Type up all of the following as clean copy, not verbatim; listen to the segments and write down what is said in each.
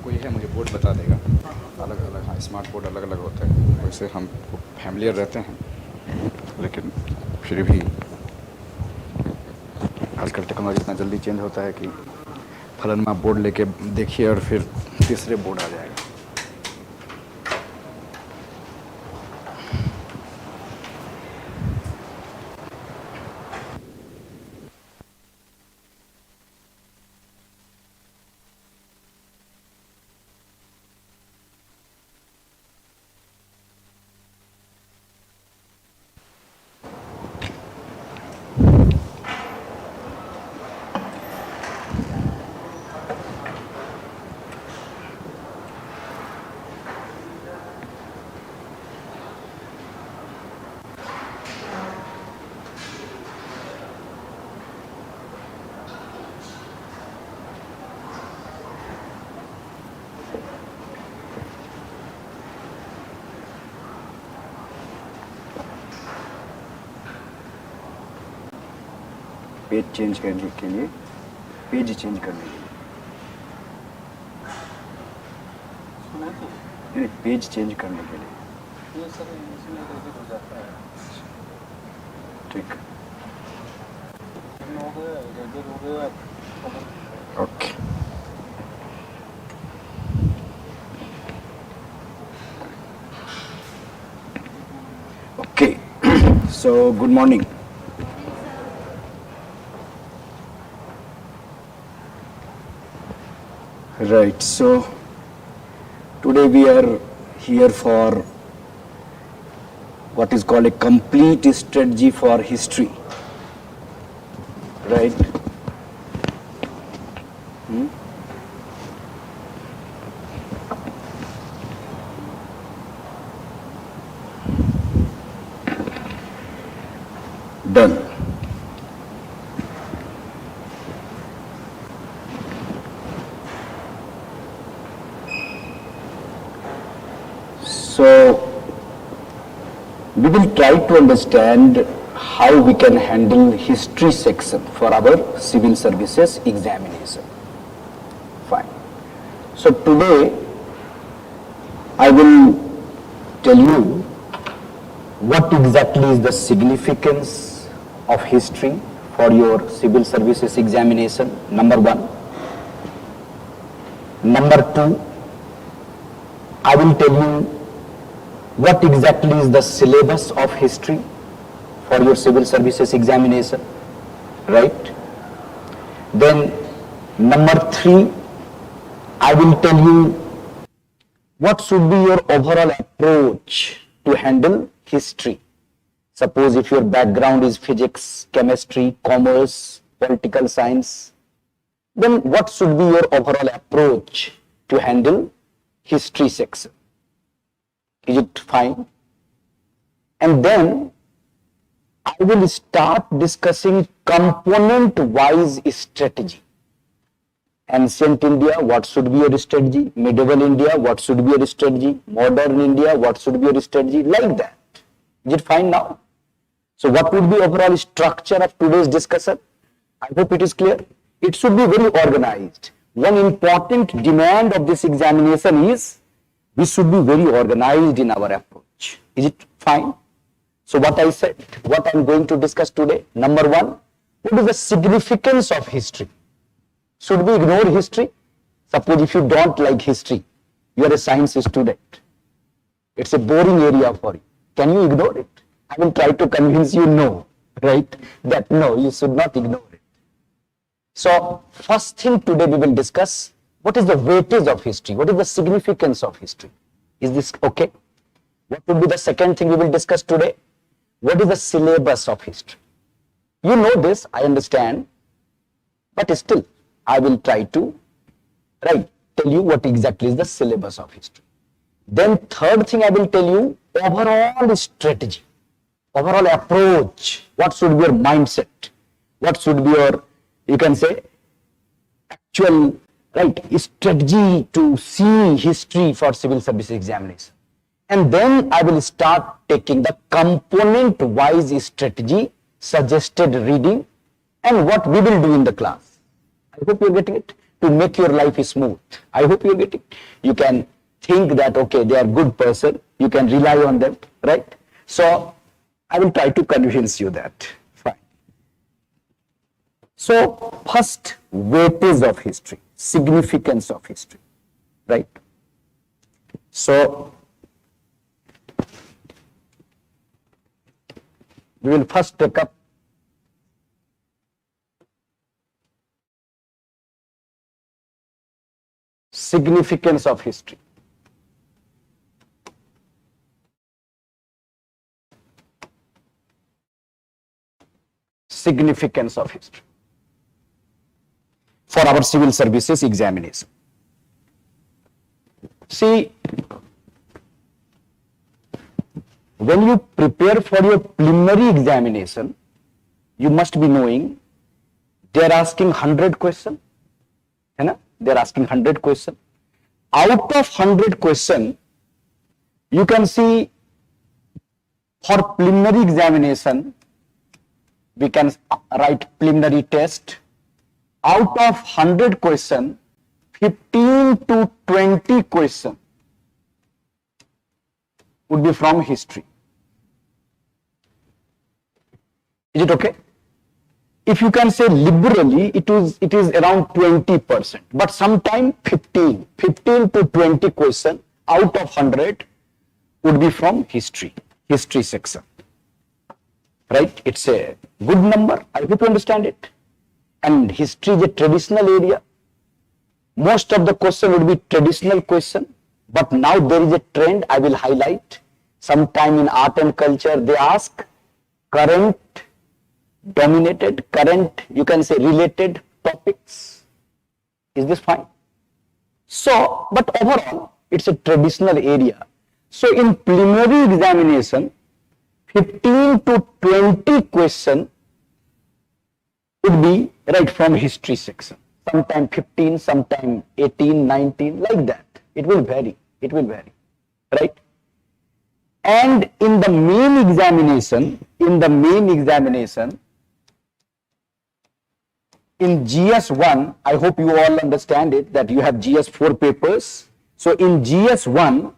कोई है मुझे बोर्ड बता देगा। अलग अलग, हाँ, स्मार्ट बोर्ड अलग अलग होते हैं। वैसे हम फैमिलियर रहते हैं, लेकिन फिर भी आजकल टेक्नोलॉजी इतना जल्दी चेंज होता है कि फलाना बोर्ड लेके देखिए और फिर तीसरे बोर्ड आ जाएगा। पेज चेंज करने के लिए, पेज चेंज करने के लिए, पेज चेंज करने के लिए। ये सर इसमें एडिट हो जाता है। ठीक, हो गया, एडिट हो गया। Okay, okay. So good morning. Right, so today we are here for what is called a complete strategy for history, right? Done. So, we will try to understand how we can handle history section for our civil services examination. Fine. So, today I will tell you what exactly is the significance of history for your civil services examination, number one. Number two, I will tell you what exactly is the syllabus of history for your civil services examination, right? Then number three, I will tell you what should be your overall approach to handle history. Suppose if your background is physics, chemistry, commerce, political science, then what should be your overall approach to handle history section? Is it fine? And then I will start discussing component-wise strategy. Ancient India, what should be your strategy? Medieval India, what should be your strategy? Modern India, what should be your strategy? Like that. Is it fine now? So what would be overall structure of today's discussion? I hope it is clear. It should be very organized. One important demand of this examination is we should be very organized in our approach. Is it fine? So what I said, what I am going to discuss today, number one, what is the significance of history? Should we ignore history? Suppose if you don't like history, you are a science student. It's a boring area for you. Can you ignore it? I will try to convince you no, right? That no, you should not ignore it. So first thing today we will discuss what is the weightage of history? What is the significance of history? Is this okay? What would be the second thing we will discuss today? What is the syllabus of history? You know this, I understand, but still I will try to tell you what exactly is the syllabus of history. Then third thing I will tell you overall strategy, overall approach. What should be your mindset? What should be your, you can say, actual strategy to see history for civil service examination. And then I will start taking the component wise strategy, suggested reading, and what we will do in the class. I hope you are getting it. to make your life smooth. I hope you get it. You can think that, okay, they are good person. You can rely on them, right? So I will try to convince you that. Fine. So first, weightage of history, significance of history, right? So we will first take up significance of history. Significance of history for our civil services examination. See, when you prepare for your preliminary examination, you must be knowing they are asking 100 questions. They are asking 100 questions. Out of 100 questions, you can see for preliminary examination, we can write preliminary test. Out of 100 questions, 15 to 20 questions would be from history. Is it okay? If you can say liberally, it is around 20%, but sometime 15 to 20 questions out of 100 would be from history section. Right? It's a good number. I hope you understand it. And history is a traditional area. Most of the question would be traditional question, but now there is a trend I will highlight. Sometime in art and culture, they ask current, dominated, current, you can say related topics. Is this fine? So, but overall, it's a traditional area. So, in preliminary examination, 15 to 20 questions would be right from history section. Sometime 15, sometime 18, 19, like that. It will vary. Right? And in the main examination, in GS1, I hope you all understand it, that you have GS4 papers. So in GS1,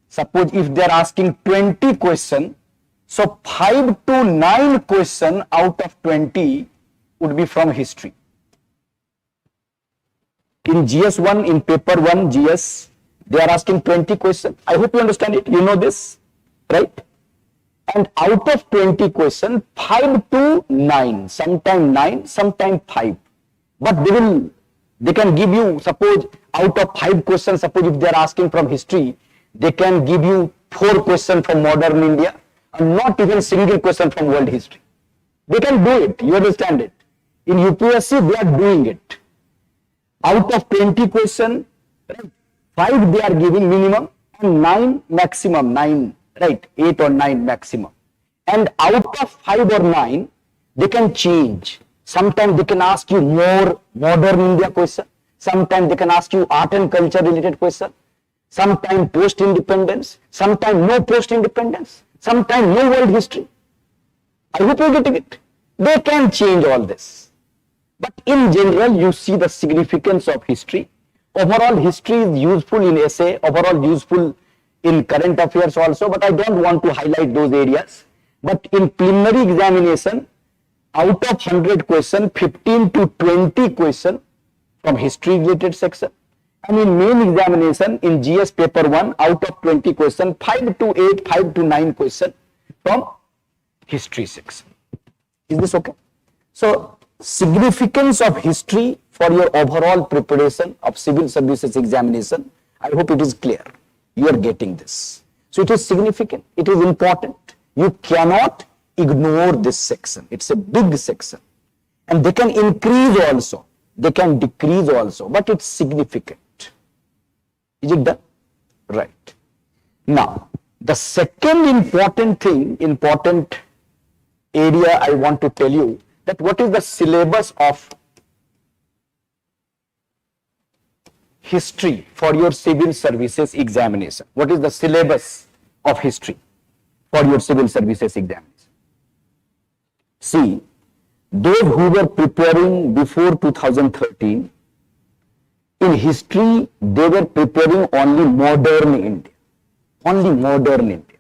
suppose if they are asking 20 questions, so 5 to 9 questions out of 20 would be from history. In GS1, in paper 1 GS, they are asking 20 questions. I hope you understand it. You know this, right? And out of 20 questions, 5 to 9, sometime 5. But they can give you, suppose out of 5 questions, suppose if they are asking from history, they can give you 4 questions from modern India and not even single question from world history. They can do it, you understand it. In UPSC, they are doing it. Out of 20 questions, 5 they are giving minimum and 9 maximum, 9, right, 8 or 9 maximum. And out of 5 or 9, they can change. Sometimes they can ask you more modern India question. Sometimes they can ask you art and culture related question. Sometimes post-independence. Sometimes no post-independence. Sometimes no world history. I hope you're getting it. They can change all this. But in general, you see the significance of history. Overall, history is useful in essay, overall useful in current affairs also, but I don't want to highlight those areas. But in preliminary examination, out of 100 questions, 15 to 20 questions from history related section. And in main examination, in GS paper 1, out of 20 questions, 5 to 8, 5 to 9 questions from history section. Is this okay? So, significance of history for your overall preparation of civil services examination, I hope it is clear. You are getting this. So, it is significant. It is important. You cannot ignore this section. It's a big section. And they can increase also. They can decrease also. But it's significant. Is it done? Right. Now, the second important area I want to tell you, that what is the syllabus of history for your civil services examination? What is the syllabus of history for your civil services examination? See, those who were preparing before 2013, in history, they were preparing only modern India. Only modern India.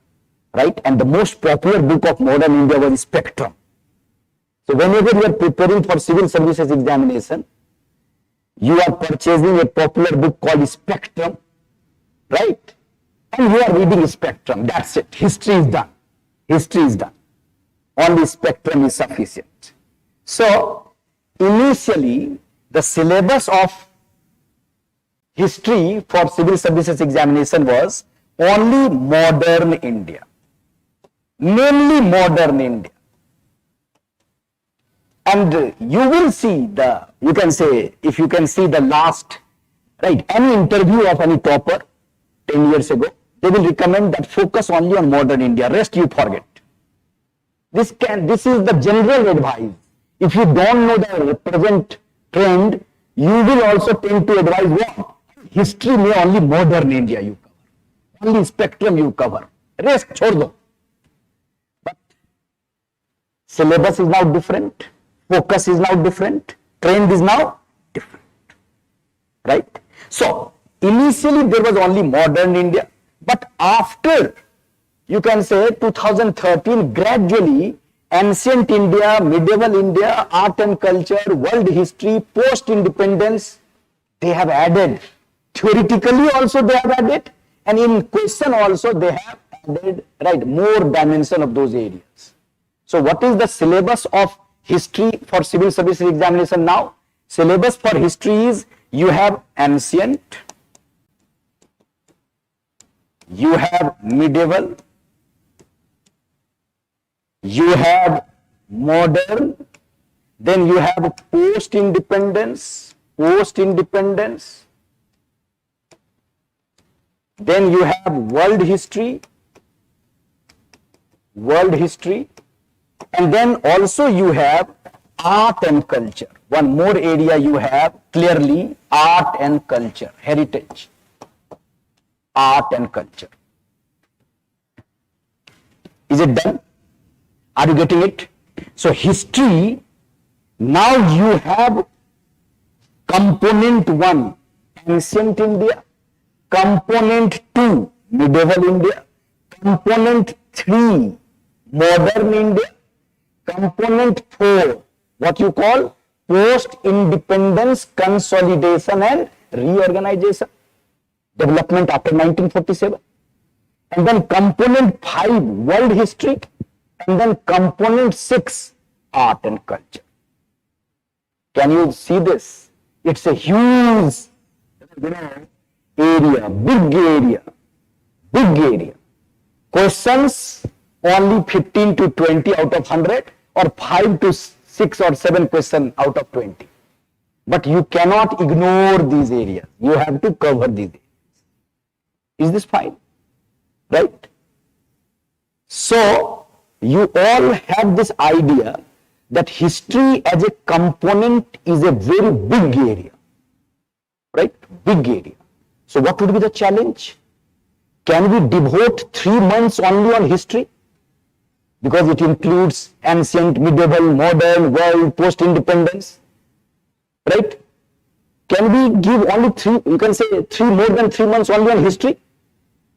Right? And the most popular book of modern India was Spectrum. So whenever you are preparing for civil services examination, you are purchasing a popular book called Spectrum, right? And you are reading Spectrum. That's it. History is done. History is done. Only Spectrum is sufficient. So initially, the syllabus of history for civil services examination was only modern India. Mainly modern India. And you will see you can say, if you can see the last, right, any interview of any topper 10 years ago, they will recommend that focus only on modern India, rest you forget. This is the general advice. If you don't know the present trend, you will also tend to advise what? History may only modern India you cover. Only Spectrum you cover. Rest, chhod do. But syllabus is now different. Focus is now different. Trend is now different. Right? So, initially there was only modern India. But after, you can say 2013, gradually ancient India, medieval India, art and culture, world history, post-independence, they have added. Theoretically also they have added, and in question also they have added, right, more dimension of those areas. So what is the syllabus of history for civil services examination now? Syllabus for history is, you have ancient, you have medieval, you have modern, then you have post-independence, then you have world history, and then also you have art and culture. One more area you have clearly, art and culture, heritage, art and culture. Is it done? Are you getting it? So history, now you have component 1, ancient India, component 2, medieval India, component 3, modern India, component 4, what you call post-independence consolidation and reorganization, development after 1947, and then component 5, world history, and then component 6, art and culture. Can you see this? It's a huge, area, big area. Questions only 15 to 20 out of 100, or 5 to 6 or 7 questions out of 20. But you cannot ignore these areas. You have to cover these areas. Is this fine? Right? So, you all have this idea that history as a component is a very big area. Right? Big area. So, what would be the challenge? Can we devote 3 months only on history? Because it includes ancient, medieval, modern, world, post-independence. Right? Can we give only 3, you can say more than 3 months only on history?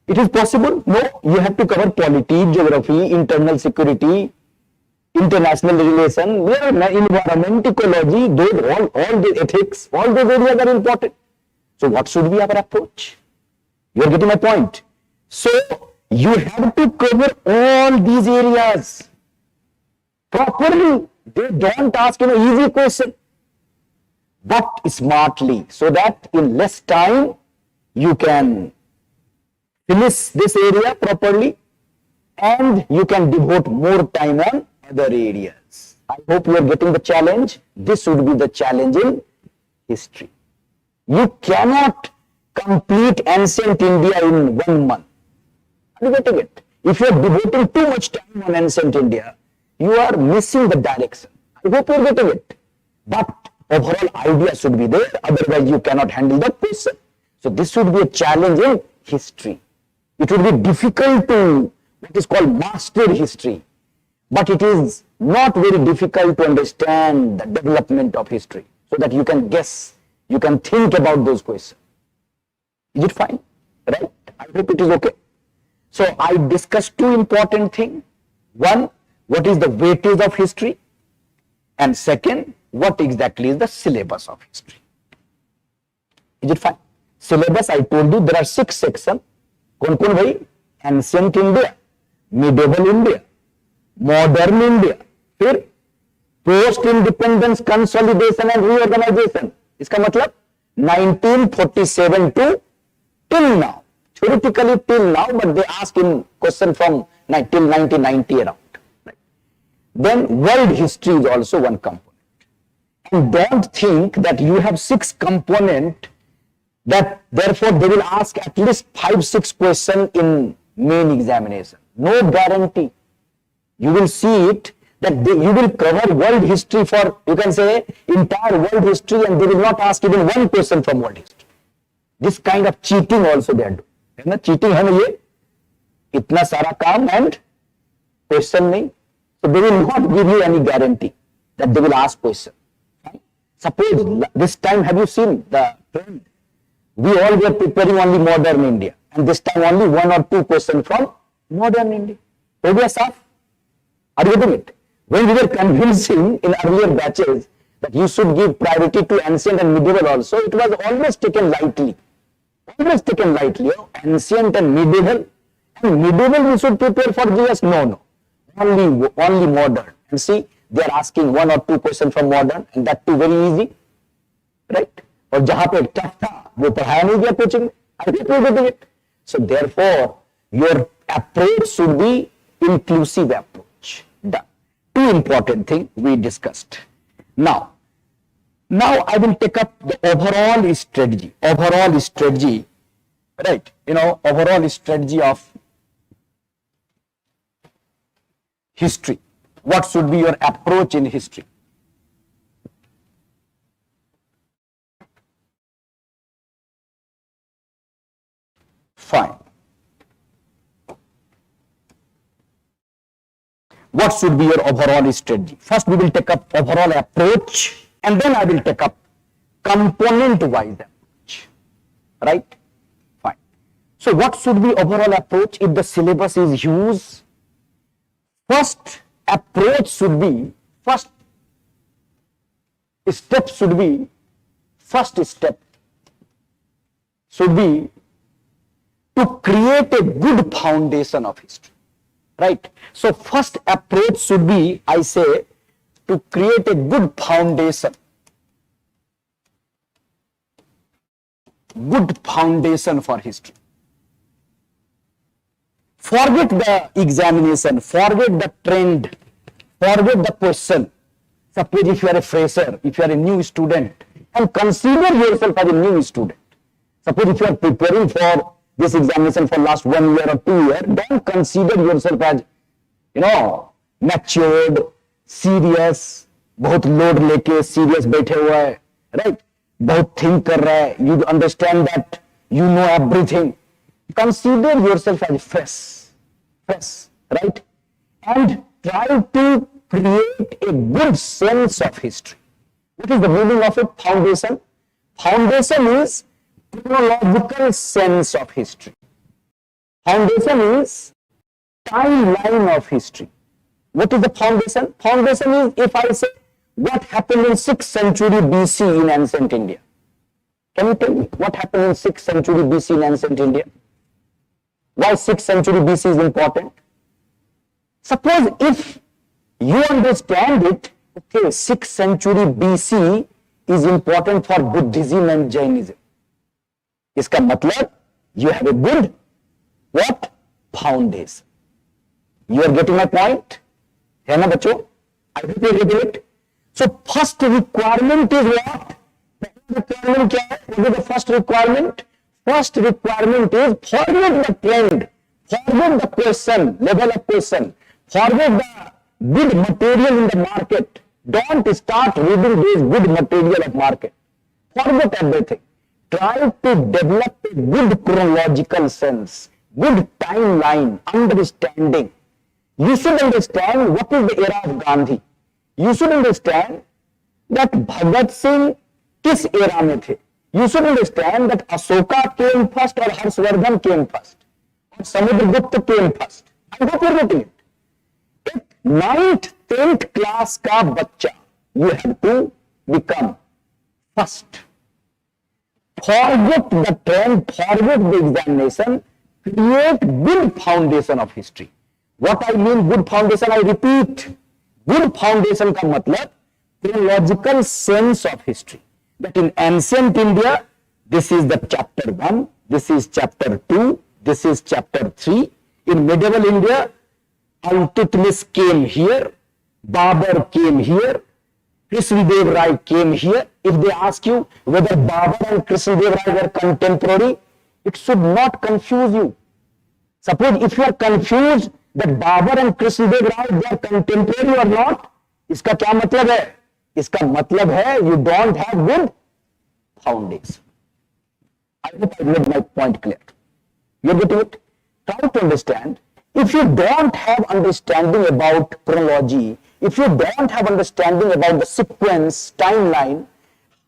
It is possible? No, you have to cover polity, geography, internal security, international relation, environment, ecology, all the ethics, all those areas are important. So what should be our approach? You are getting my point. So you have to cover all these areas properly. They don't ask easy question, but smartly, so that in less time you can finish this area properly and you can devote more time on other areas. I hope you are getting the challenge. This would be the challenge in history. You cannot complete ancient India in 1 month. Are you getting it? If you are devoting too much time on ancient India, you are missing the direction. I hope you are getting it. But overall idea should be there, otherwise you cannot handle the question. So this should be a challenge in history. It would be difficult to what is called master history, but it is not very difficult to understand the development of history, so that you can guess, you can think about those questions. Is it fine? Right? I hope it is okay. So I discussed two important things. One, what is the weightage of history? And second, what exactly is the syllabus of history? Is it fine? Syllabus, I told you there are 6 sections. कौन-कौन भाई? Ancient India, Medieval India, Modern India, फिर Post Independence Consolidation and Reorganization. इसका मतलब 1947 to till now. Theoretically till now, but they ask in question from till 1990 around. Right? Then world history is also one component. And don't think that you have 6 components, that therefore they will ask at least 5-6 questions in main examination. No guarantee. You will see it that you will cover world history for, you can say, entire world history, and they will not ask even one question from world history. This kind of cheating also they are doing. है ना, cheating है ना ये, इतना सारा काम and question नहीं. So they will not give you any guarantee that they will ask question. Suppose this time, have you seen the trend? We all were preparing only modern India, and this time only 1 or 2 questions from modern India. हो गया साफ? Are you getting it? When we were convincing in earlier batches that you should give priority to ancient and medieval also, it was almost taken lightly. Almost taken lightly. You know? Ancient and medieval we should prepare for GS. No. Only modern. And see, they are asking 1 or 2 questions from modern, and that too very easy. Right? और जहां पे tough था वो पढ़ाया नहीं गया coaching में. I hope you getting it. So therefore, your approach should be inclusive approach. Done. 2 important things we discussed. Now I will take up the overall strategy. Right? You know, overall strategy of history. What should be your approach in history? Fine. What should be your overall strategy? First, we will take up overall approach, and then I will take up component-wise approach. Right? Fine. So, what should be overall approach if the syllabus is huge? First approach should be, first step should be to create a good foundation of history. Right? So first approach should be, I say, to create a good foundation. Good foundation for history. Forget the examination, forget the trend, forget the question. Suppose if you are a fresher, if you are a new student, and consider yourself as a new student. Suppose if you are preparing for this examination for last 1 year or 2 years, don't consider yourself as, matured, serious, बहुत load लेके serious बैठे हुआ है, right? बहुत think कर रहा है, you understand that you know everything. Consider yourself as fresh, right? And try to create a good sense of history. What is the meaning of a foundation? Foundation is chronological sense of history. Foundation is timeline of history. What is the foundation? Foundation is, if I say, what happened in 6th century BC in ancient India. Can you tell me what happened in 6th century BC in ancient India? Why 6th century BC is important? Suppose if you understand it, okay, 6th century BC is important for Buddhism and Jainism. इसका मतलब you have a good what? Foundation. You are getting my point? है ना बच्चों? I hope you are getting it. So first requirement is what? Requirement क्या है? What is the first requirement? First requirement is forget the trend, forget the question, level of question, forget the good material in the market. Don't start reading this good material of market. Forget everything. Try to develop a good chronological sense, good timeline, understanding. You should understand what is the era of Gandhi. You should understand that Bhagat Singh किस era में थे. You should understand that Ashoka came first or Harshvardhan came first. Or Samudragupta came first. I hope you're getting it. If 9th, 10th class का बच्चा, you have to become first. Forget the trend, forget the examination, create good foundation of history. What I mean good foundation, I repeat, good foundation का मतलब chronological sense of history. That in ancient India, this is the chapter 1, this is chapter 2, this is chapter 3. In medieval India, Iltutmish came here, Babur came here, Krishnadev Rai came here. If they ask you whether Babur and Krishnadev Rai were contemporary, it should not confuse you. Suppose if you are confused that Babur and Krishnadev Rai they are contemporary or not, इसका क्या मतलब है? इसका मतलब है you don't have good foundation. I hope I made my point clear. You're getting it? Try to understand. If you don't have understanding about chronology, if you don't have understanding about the sequence, timeline,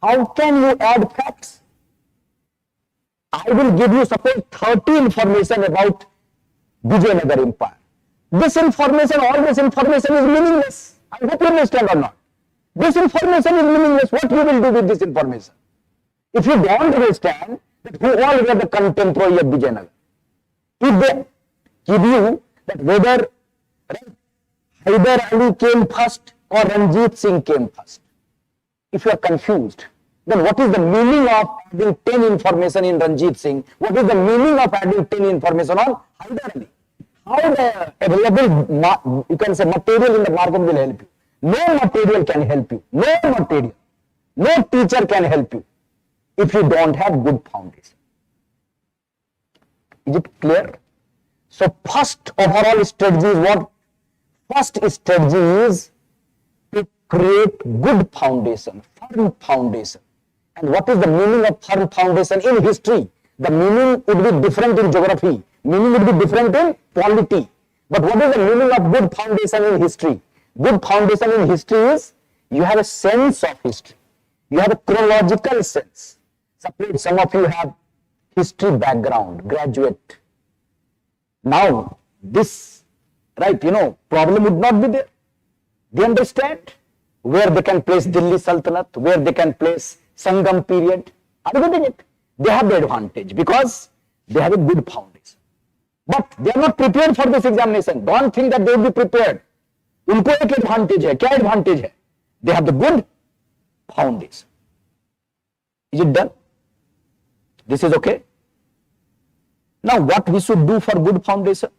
how can you add facts? I will give you suppose 30 information about Vijayanagar Empire. This information, all this information is meaningless. I hope you understand or not. This information is meaningless. What you will do with this information? If you don't understand that who all were the contemporary of Vijayanagar, if they give you that whether Hyder Ali came first or Ranjit Singh came first, if you are confused, then what is the meaning of adding 10 information in Ranjit Singh? What is the meaning of adding 10 information on Hyder Ali? How the available, you can say, material in the market will help you? No material can help you. No material. No teacher can help you if you don't have good foundation. Is it clear? So first overall strategy is what? First strategy is to create good foundation, firm foundation. And what is the meaning of firm foundation in history? The meaning would be different in geography. Meaning would be different in polity. But what is the meaning of good foundation in history? Good foundation in history is you have a sense of history. You have a chronological sense. Suppose some of you have history background, graduate. Now, this, right, problem would not be there. They understand where they can place Delhi Sultanate, where they can place Sangam period. Are you getting it? They have the advantage because they have a good foundation. But they are not prepared for this examination. Don't think that they will be prepared. उनको एक advantage है. क्या advantage है? They have the good foundation. Is it done? This is okay? Now what we should do for good foundation?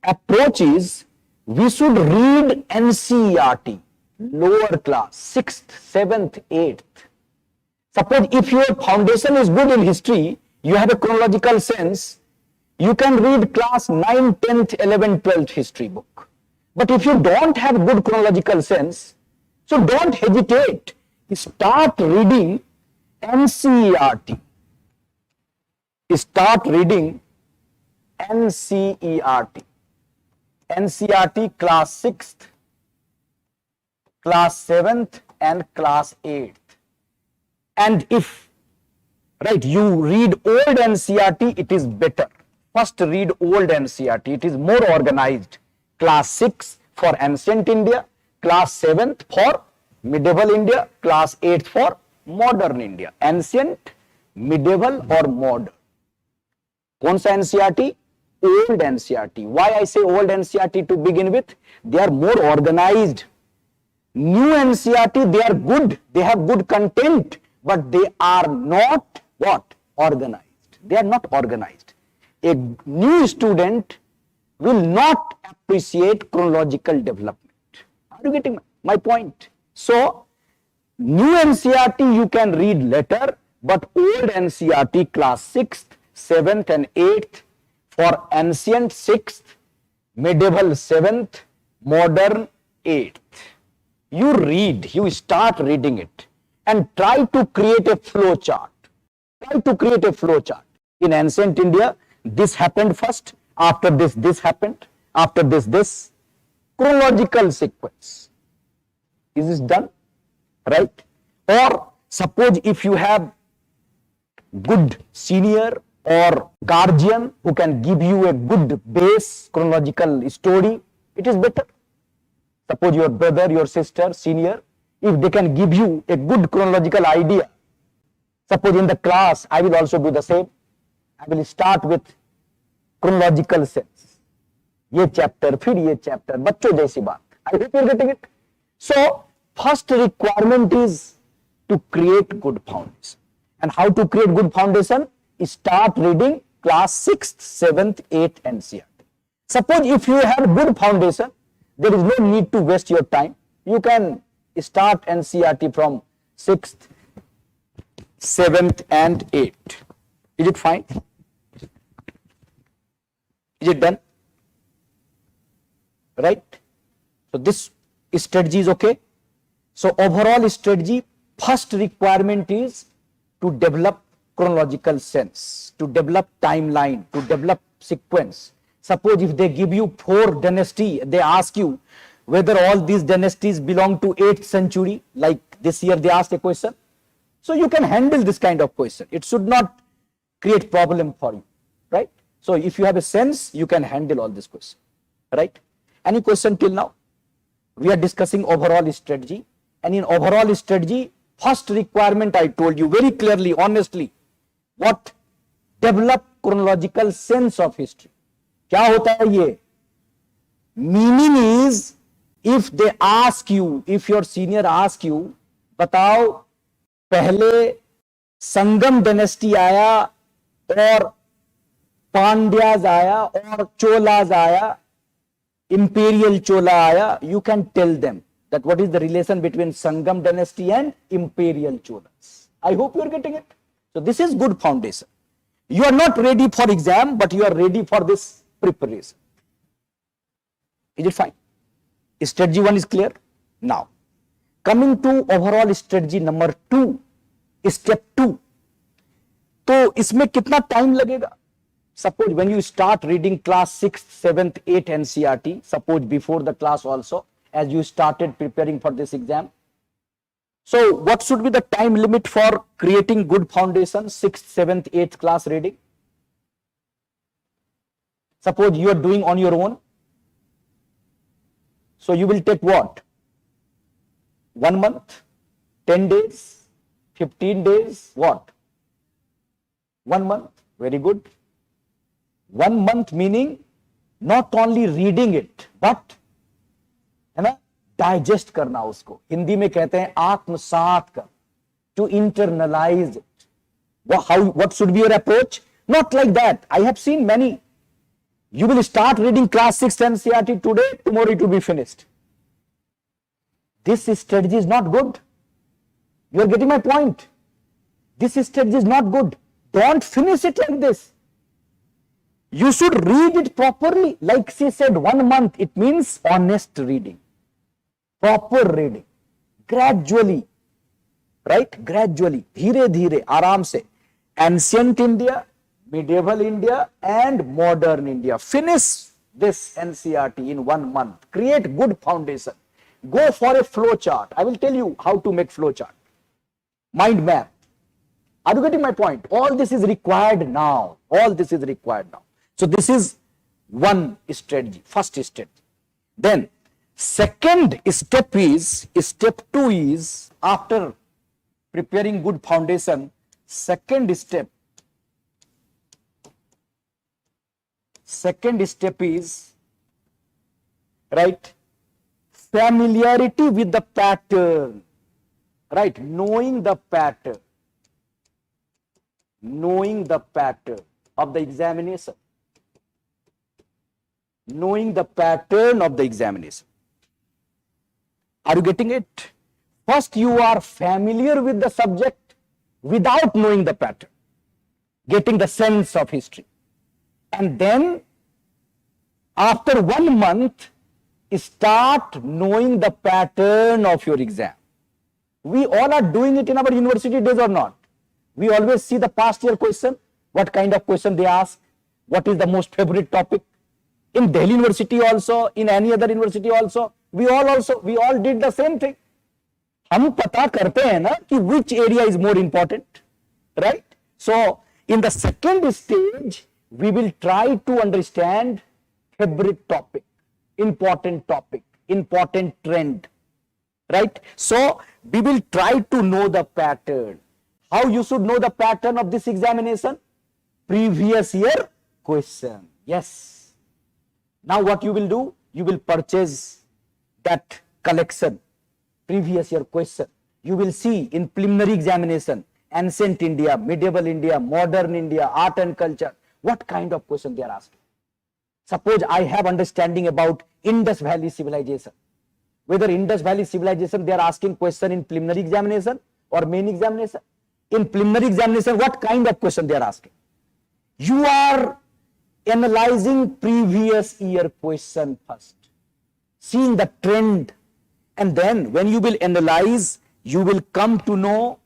Approach is we should read NCERT, lower class, 6th, 7th, 8th. Suppose if your foundation is good in history, you have a chronological sense, you can read class 9, 10th, 11th, 12th history book. But if you don't have good chronological sense, so don't hesitate. Start reading NCERT. Start reading NCERT. NCERT class 6th, class 7th and class 8th. And if, right, you read old NCERT, it is better. First read old NCERT, it is more organized. Class 6 for ancient India, class 7th for medieval India, class 8th for modern India. Ancient, medieval or modern. कौन सा NCERT? Old NCERT. Why I say old NCERT to begin with? They are more organized. New NCERT, they are good. They have good content, but they are not what? Organized. They are not organized. A new student will not appreciate chronological development. Are you getting my point? So, new NCERT you can read later, but old NCERT class 6th, 7th and 8th for ancient 6th, medieval 7th, modern 8th. You read, you start reading it and try to create a flow chart. Try to create a flow chart. In ancient India, this happened first. After this, this happened. After this chronological sequence. Is this done? Right? Or suppose if you have good senior or guardian who can give you a good base chronological story, it is better. Suppose your brother, your sister, senior, if they can give you a good chronological idea. Suppose in the class, I will also do the same. I will start with chronological sense. ये chapter, फिर ये chapter, बच्चों जैसी बात. I hope you're getting it. So, first requirement is to create good foundation. And how to create good foundation? Start reading class 6th, 7th, 8th NCERT. Suppose if you have good foundation, there is no need to waste your time. You can start NCERT from 6th, 7th and 8th. Is it fine? Is it done? Right? So this strategy is okay. So overall strategy, first requirement is to develop chronological sense, to develop timeline, to develop sequence. Suppose if they give you 4 dynasty, they ask you whether all these dynasties belong to 8th century, like this year they asked a question. So you can handle this kind of question. It should not create problem for you, right? So if you have a sense, you can handle all this question, right? Any question till now? We are discussing overall strategy, and in overall strategy, first requirement I told you very clearly, honestly, what? Develop chronological sense of history. क्या होता है ये? Meaning is, if they ask you, if your senior ask you, बताओ पहले संगम dynasty आया और पांड्याज आया और चोलाज आया, imperial chola आया, you can tell them that what is the relation between Sangam dynasty and imperial cholas. I hope you are getting it. So this is good foundation. You are not ready for exam, but you are ready for this preparation. Is it fine? Strategy 1 is clear. Now, coming to overall strategy number 2, step 2. तो इसमें कितना time लगेगा? Suppose when you start reading class 6th, 7th, 8th NCERT, suppose before the class also, as you started preparing for this exam. So what should be the time limit for creating good foundation, 6th, 7th, 8th class reading? Suppose you are doing on your own. So you will take what? 1 month, 10 days, 15 days, what? 1 month, very good. 1 month meaning not only reading it, but है ना, digest करना उसको. हिंदी में कहते हैं आत्मसात कर, to internalize it. What should be your approach? Not like that. I have seen many. You will start reading class 6 NCERT today, tomorrow it will be finished. This strategy is not good. You are getting my point. This strategy is not good. Don't finish it like this. You should read it properly. Like she said, 1 month, it means honest reading, proper reading, gradually, right? Gradually, धीरे धीरे, आराम से. Ancient India, medieval India and modern India. Finish this NCERT in 1 month. Create good foundation. Go for a flow chart. I will tell you how to make flow chart. Mind map. Are you getting my point? All this is required now. All this is required now. So this is one strategy, first strategy. Then second step is, step 2 is, after preparing good foundation, second step is, right, familiarity with the pattern, right, knowing the pattern of the examination. Knowing the pattern of the examination. Are you getting it? First, you are familiar with the subject without knowing the pattern, getting the sense of history. And then, after 1 month, start knowing the pattern of your exam. We all are doing it in our university days or not? We always see the past year question, what kind of question they ask, what is the most favorite topic, In Delhi University also, in any other university also, we all did the same thing. हम पता करते हैं ना कि which area is more important, right? So in the second stage, we will try to understand favorite topic, important trend, right? So we will try to know the pattern. How you should know the pattern of this examination? Previous year question. Yes. Now what you will do? You will purchase that collection, previous year question. You will see in preliminary examination, ancient India, medieval India, modern India, art and culture, what kind of question they are asking. Suppose I have understanding about Indus Valley civilization. Whether Indus Valley civilization, they are asking question in preliminary examination or main examination. In preliminary examination, what kind of question they are asking? You are analyzing previous year question first, seeing the trend, and then when you will analyze, you will come to know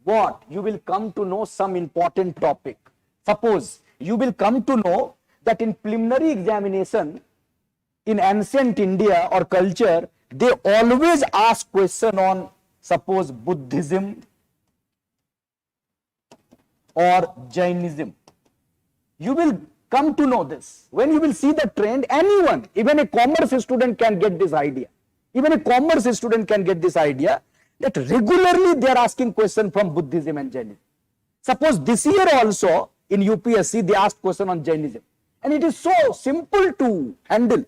what? You will come to know some important topic. Suppose you will come to know that in preliminary examination, in ancient India or culture, they always ask question on, suppose, Buddhism or Jainism. You will come to know this. When you will see the trend, anyone, even a commerce student can get this idea. Even a commerce student can get this idea that regularly they are asking question from Buddhism and Jainism. Suppose this year also in UPSC they asked question on Jainism. And it is so simple to handle,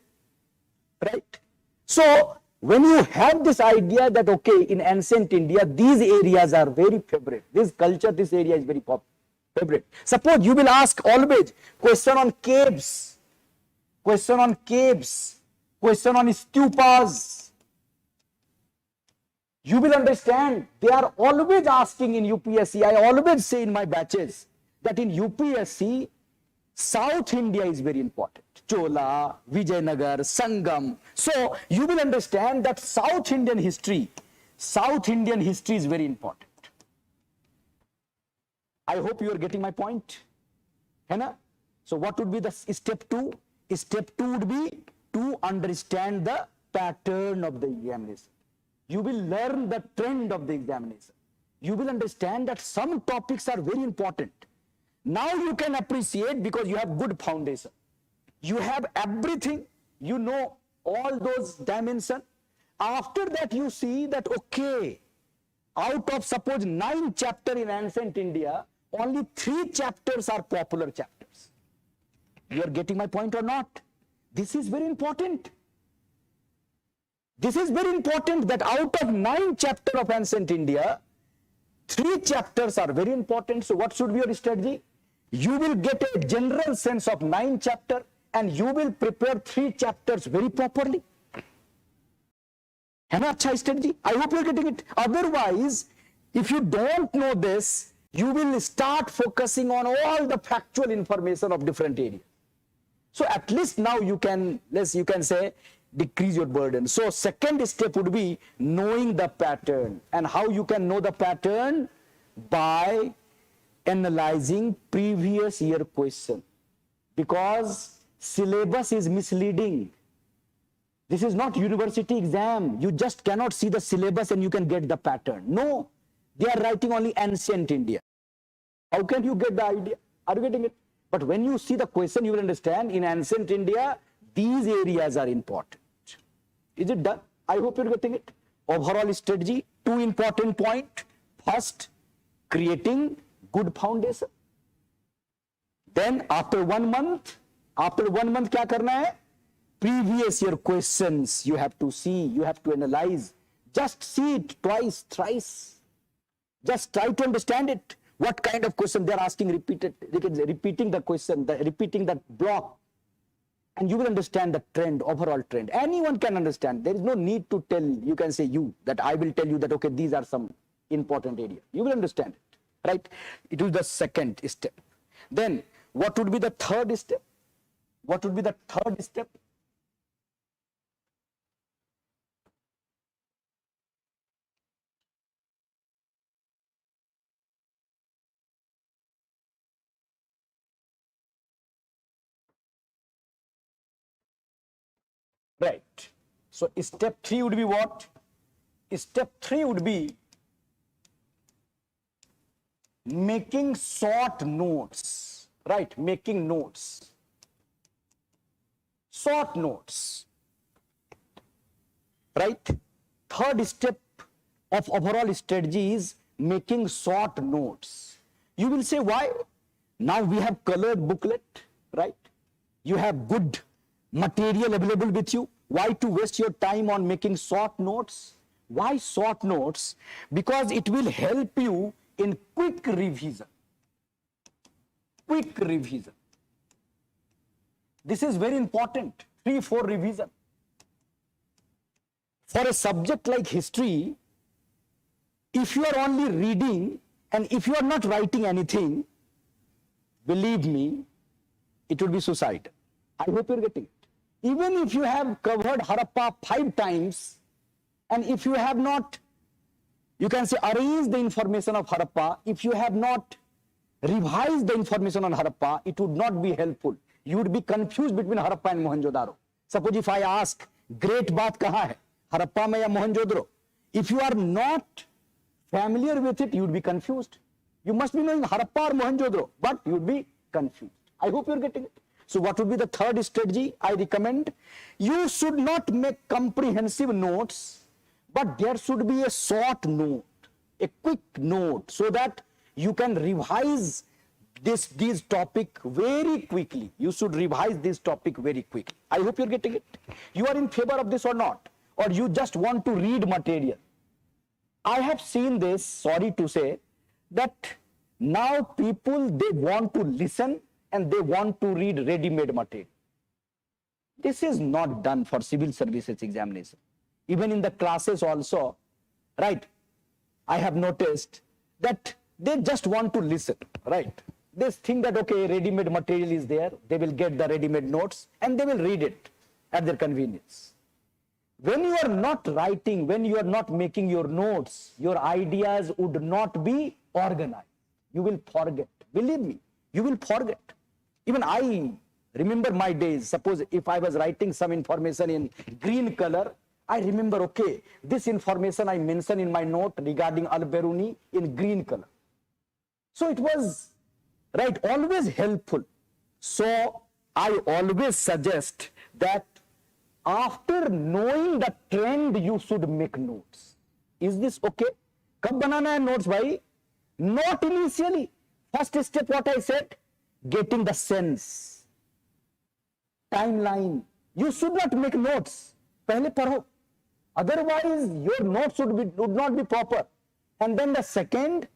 right? So when you have this idea that, okay, in ancient India, these areas are very favorite. This culture, this area is very favorite. Suppose you will ask always question on caves, question on stupas. You will understand they are always asking in UPSC. I always say in my batches that in UPSC, South India is very important. Chola, Vijayanagar, Sangam. So you will understand that South Indian history is very important. I hope you are getting my point. Hai? So what would be the step 2? Step 2 would be to understand the pattern of the examination. You will learn the trend of the examination. You will understand that some topics are very important. Now you can appreciate because you have good foundation. You have everything. You know all those dimensions. After that you see that, okay, out of suppose 9 chapters in ancient India, only 3 chapters are popular chapters. You are getting my point or not? This is very important. This is very important that out of 9 chapters of ancient India, 3 chapters are very important. So what should be your strategy? You will get a general sense of 9 chapters and you will prepare 3 chapters very properly. है ना अच्छा strategy? I hope you are getting it. Otherwise, if you don't know this, you will start focusing on all the factual information of different areas. So at least now you can say, decrease your burden. So second step would be knowing the pattern. And how you can know the pattern? By analyzing previous year question. Because syllabus is misleading. This is not university exam. You just cannot see the syllabus and you can get the pattern. No, they are writing only ancient India. How can you get the idea? Are you getting it? But when you see the question, you will understand in ancient India, these areas are important. Is it done? I hope you're getting it. Overall strategy, 2 important points. First, creating good foundation. Then after 1 month, क्या करना है? Previous year questions you have to see, you have to analyze. Just see it twice, thrice. Just try to understand it. What kind of question they are asking, repeating the question, repeating that block. And you will understand the trend, overall trend. Anyone can understand. There is no need to tell, you can say that I will tell you that, okay, these are some important areas. You will understand it, right? It is the second step. Then, what would be the third step? What would be the third step? Right. So step 3 would be what? Step 3 would be making short notes, right? Making notes, short notes, right? Third step of overall strategy is making short notes. You will say, why? Now we have colored booklet, right? You have good material available with you. Why to waste your time on making short notes? Why short notes? Because it will help you in quick revision. Quick revision. This is very important. 3-4 revision. For a subject like history, if you are only reading and if you are not writing anything, believe me, it will be suicide. I hope you are getting it. Even if you have covered Harappa 5 times, and if you have not, you can say, arranged the information of Harappa, if you have not revised the information on Harappa, it would not be helpful. You would be confused between Harappa and Mohenjo-daro. Suppose if I ask, great baat kahan hai? Harappa mein ya Mohenjo-daro? If you are not familiar with it, you would be confused. You must be knowing Harappa or Mohenjo-daro, but you would be confused. I hope you are getting it. So what would be the third strategy I recommend? You should not make comprehensive notes, but there should be a short note, a quick note, so that you can revise this topic very quickly. You should revise this topic very quickly. I hope you are getting it. You are in favor of this or not? Or you just want to read material? I have seen this, sorry to say, that now people, they want to listen and they want to read ready-made material. This is not done for civil services examination. Even in the classes also, right, I have noticed that they just want to listen, right? They think that, okay, ready-made material is there, they will get the ready-made notes and they will read it at their convenience. When you are not writing, when you are not making your notes, your ideas would not be organized. You will forget. Believe me, you will forget. Even I remember my days. Suppose if I was writing some information in green color, I remember, okay, this information I mentioned in my note regarding Al-Biruni in green color. So it was, right, always helpful. So I always suggest that after knowing the trend, you should make notes. Is this okay? Kab banana hai notes, bhai? Not initially. First step, what I said, getting the sense, timeline. You should not make notes. Pehle padho. Otherwise, your notes would not be proper. And then the second,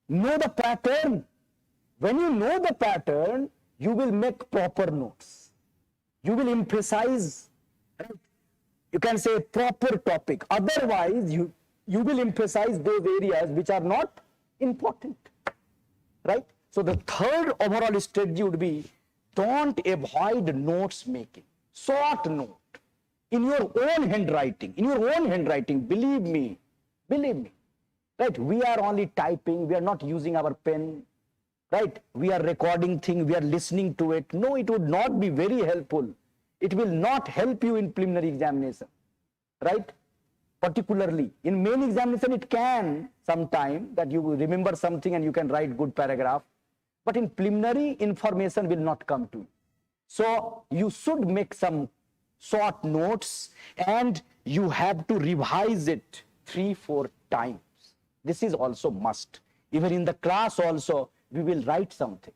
know the pattern. When you know the pattern, you will make proper notes. You will emphasize, you can say, proper topic. Otherwise, you will emphasize those areas which are not important, right? So the third overall strategy would be, don't avoid notes making. Short note in your own handwriting. In your own handwriting, believe me, right? We are only typing. We are not using our pen, right? We are recording things. We are listening to it. No, it would not be very helpful. It will not help you in preliminary examination, right? Particularly in main examination, it can sometime that you remember something and you can write good paragraph. But in preliminary, information will not come to you. So you should make some short notes and you have to revise it 3-4 times. This is also must. Even in the class also, we will write something.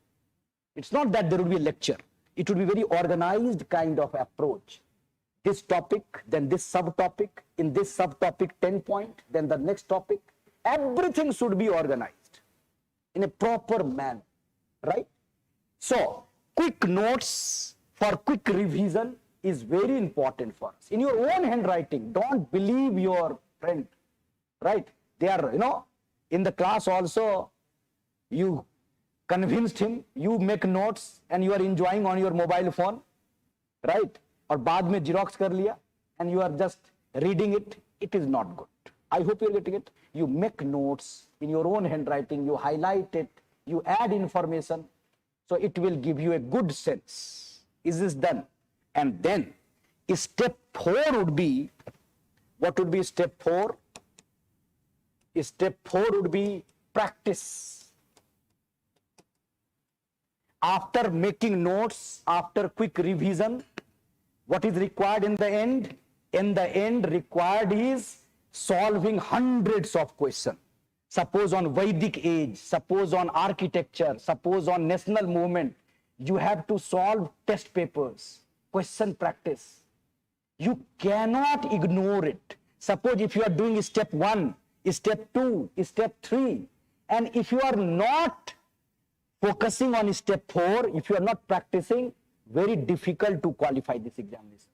It's not that there will be a lecture. It will be very organized kind of approach. This topic, then this subtopic, in this subtopic 10 point, then the next topic. Everything should be organized in a proper manner, right? So, quick notes for quick revision is very important for us. In your own handwriting, don't believe your friend, right? They are, in the class also, you convinced him, you make notes and you are enjoying on your mobile phone, right? Or baad mein xerox kar liya and you are just reading it. It is not good. I hope you are getting it. You make notes in your own handwriting, you highlight it, you add information, so it will give you a good sense. Is this done? And then Step 4 would be, what would be step 4? Step 4 would be practice. After making notes, after quick revision, what is required in the end? In the end, required is solving hundreds of questions. Suppose on Vedic age, suppose on architecture, suppose on national movement, you have to solve test papers, question practice. You cannot ignore it. Suppose if you are doing step 1, step 2, step 3, and if you are not focusing on step 4, if you are not practicing, very difficult to qualify this examination.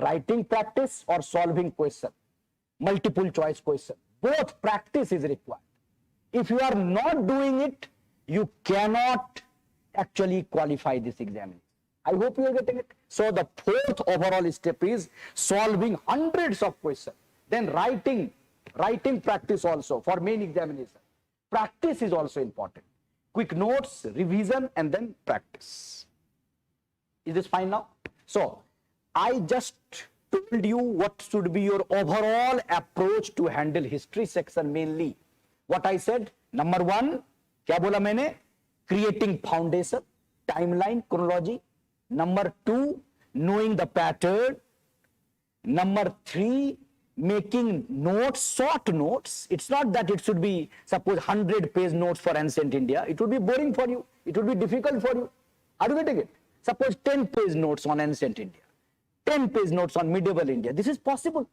Writing practice or solving question, multiple choice question, both practice is required. If you are not doing it, you cannot actually qualify this examination. I hope you are getting it. So the fourth overall step is solving hundreds of questions. Then writing practice also for main examination. Practice is also important. Quick notes, revision, and then practice. Is this fine now? So I just told you what should be your overall approach to handle history section mainly. What I said, number 1, क्या बोला मैंने? Creating foundation, timeline, chronology. Number 2, knowing the pattern. Number 3, making notes, short notes. It's not that it should be, suppose 100-page notes for ancient India. It would be boring for you. It would be difficult for you. Are you getting it? Suppose 10-page notes on ancient India, 10-page notes on medieval India. This is possible.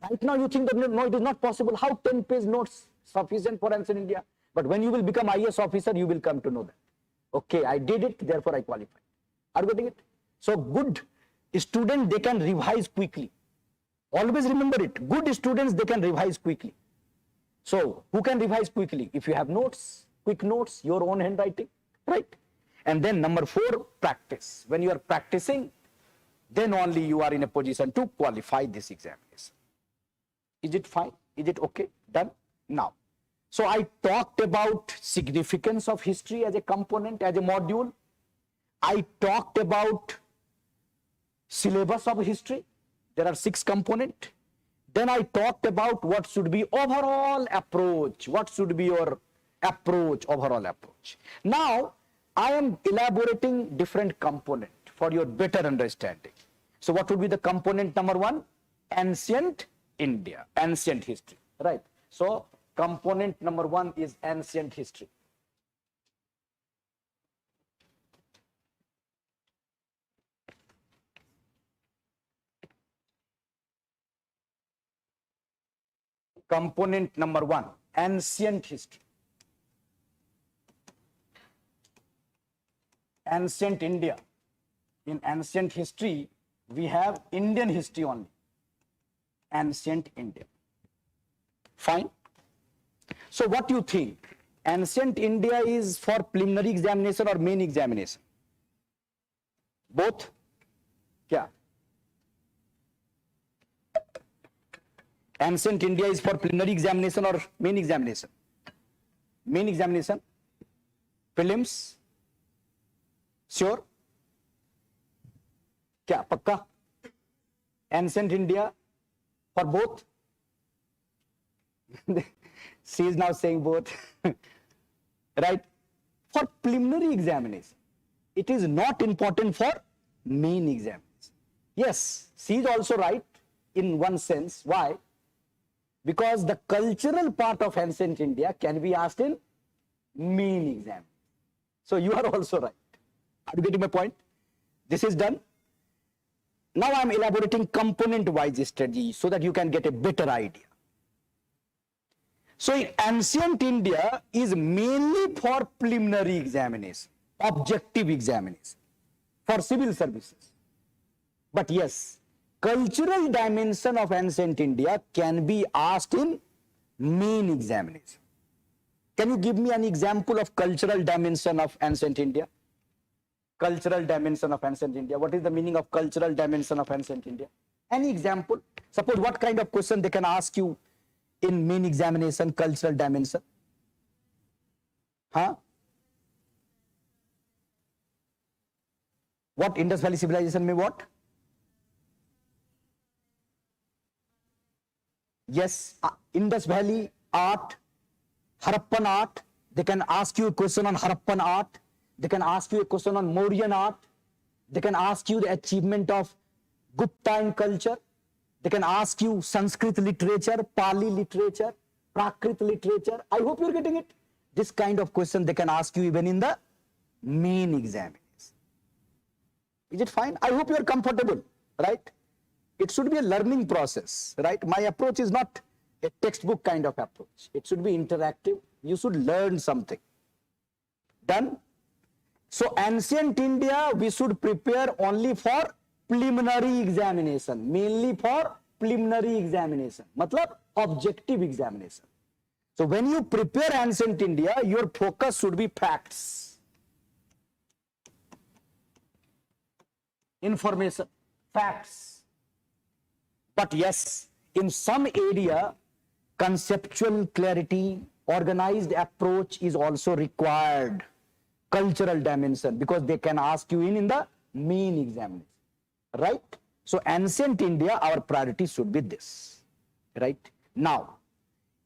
Right now you think that no, it is not possible. How 10-page notes sufficient for ancient India? But when you will become IAS officer, you will come to know that. Okay, I did it, therefore I qualified. Are you getting it? So good students, they can revise quickly. Always remember it. Good students, they can revise quickly. So who can revise quickly? If you have notes, quick notes, your own handwriting, right? And then number 4, practice. When you are practicing, then only you are in a position to qualify this examination. Is it fine? Is it okay? Done? Now, so I talked about significance of history as a component, as a module. I talked about syllabus of history. There are 6 components. Then I talked about what should be overall approach. What should be your approach, overall approach. Now, I am elaborating different component for your better understanding. So what would be the component number 1? Ancient India, ancient history, right? So component number 1 is ancient history. Component number 1, ancient history. Ancient India. In ancient history, we have Indian history only. Ancient India. Fine. So what do you think? Ancient India is for preliminary examination or main examination? Both? Yeah. Ancient India is for preliminary examination or main examination? Main examination? Prelims? Sure? क्या पक्का? Ancient India for both? She is now saying both. Right? For preliminary examination, it is not important for main examination. Yes, she is also right in one sense. Why? Because the cultural part of ancient India can be asked in main exam. So you are also right. Are you getting my point? This is done. Now I am elaborating component-wise strategy so that you can get a better idea. So in ancient India is mainly for preliminary examination, objective examination, for civil services. But yes, cultural dimension of ancient India can be asked in main examination. Can you give me an example of cultural dimension of ancient India? Cultural dimension of ancient India. What is the meaning of cultural dimension of ancient India? Any example? Suppose what kind of question they can ask you in main examination, cultural dimension? Huh? What Indus Valley civilization may what? Yes, Indus Valley art, Harappan art. They can ask you a question on Harappan art. They can ask you a question on Mauryan art. They can ask you the achievement of Gupta culture. They can ask you Sanskrit literature, Pali literature, Prakrit literature. I hope you're getting it. This kind of question they can ask you even in the main examination. Is it fine? I hope you're comfortable, right? It should be a learning process, right? My approach is not a textbook kind of approach. It should be interactive. You should learn something. Done? So ancient India, we should prepare only for preliminary examination, mainly for preliminary examination, matlab objective examination. So when you prepare ancient India, your focus should be facts, information, facts. But yes, in some area, conceptual clarity, organized approach is also required. Cultural dimension, because they can ask you in the main examination, right? So ancient India, our priority should be this, right? Now,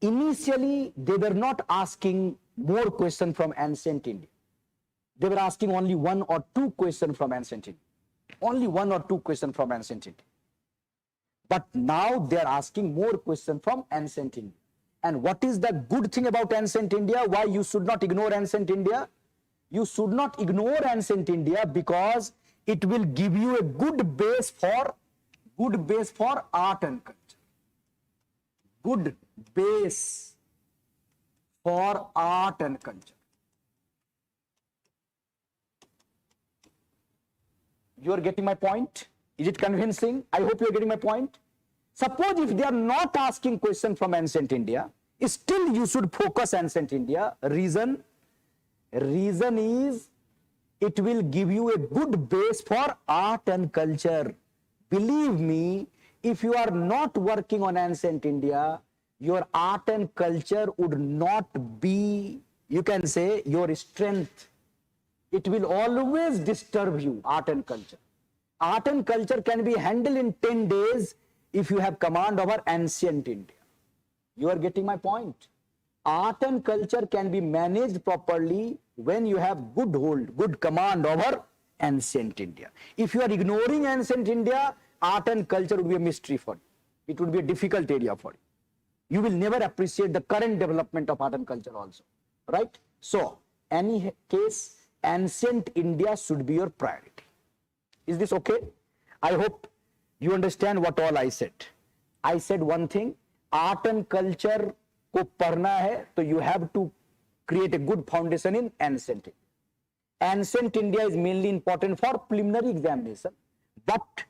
initially they were not asking more questions from ancient India. They were asking only one or two questions from ancient India. Only one or two questions from ancient India. But now they are asking more questions from ancient India. And what is the good thing about ancient India? Why you should not ignore ancient India? You should not ignore ancient India because it will give you a good base for art and culture. Good base for art and culture. You are getting my point? Is it convincing? I hope you are getting my point. Suppose if they are not asking questions from ancient India, still you should focus ancient India. Reason is it will give you a good base for art and culture. Believe me, if you are not working on ancient India, your art and culture would not be, you can say, your strength. It will always disturb you, art and culture. Art and culture can be handled in 10 days if you have command over ancient India. You are getting my point? Art and culture can be managed properly when you have good command over ancient India. If you are ignoring ancient India, art and culture would be a mystery for you. It would be a difficult area for you. You will never appreciate the current development of art and culture also, right? So, any case, ancient India should be your priority. Is this okay? I hope you understand what all I said. I said one thing, art and culture को पढ़ना है तो you have to create a good foundation in ancient India. Ancient India is mainly important for preliminary examination, but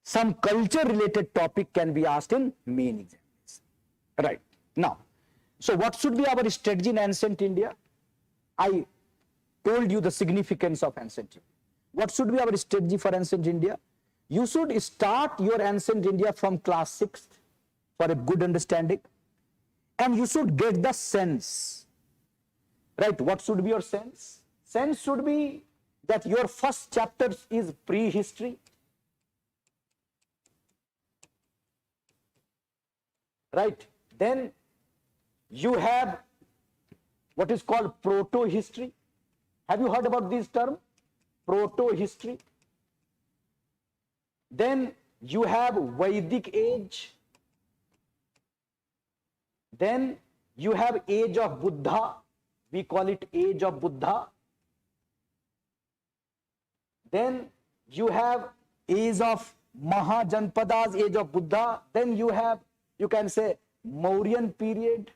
some culture related topic can be asked in main examination. Right. Now, so what should be our strategy in ancient India? I told you the significance of ancient India. What should be our strategy for ancient India? You should start your ancient India from class 6th for a good understanding. And you should get the sense, right? What should be your sense? Sense should be that your first chapter is prehistory, right? Then you have what is called proto-history. Have you heard about this term? Proto-history. Then you have Vedic age. Then you have age of Buddha. We call it age of Buddha. Then you have age of Mahajanpadas, age of Buddha. Then you have, you can say, Mauryan period.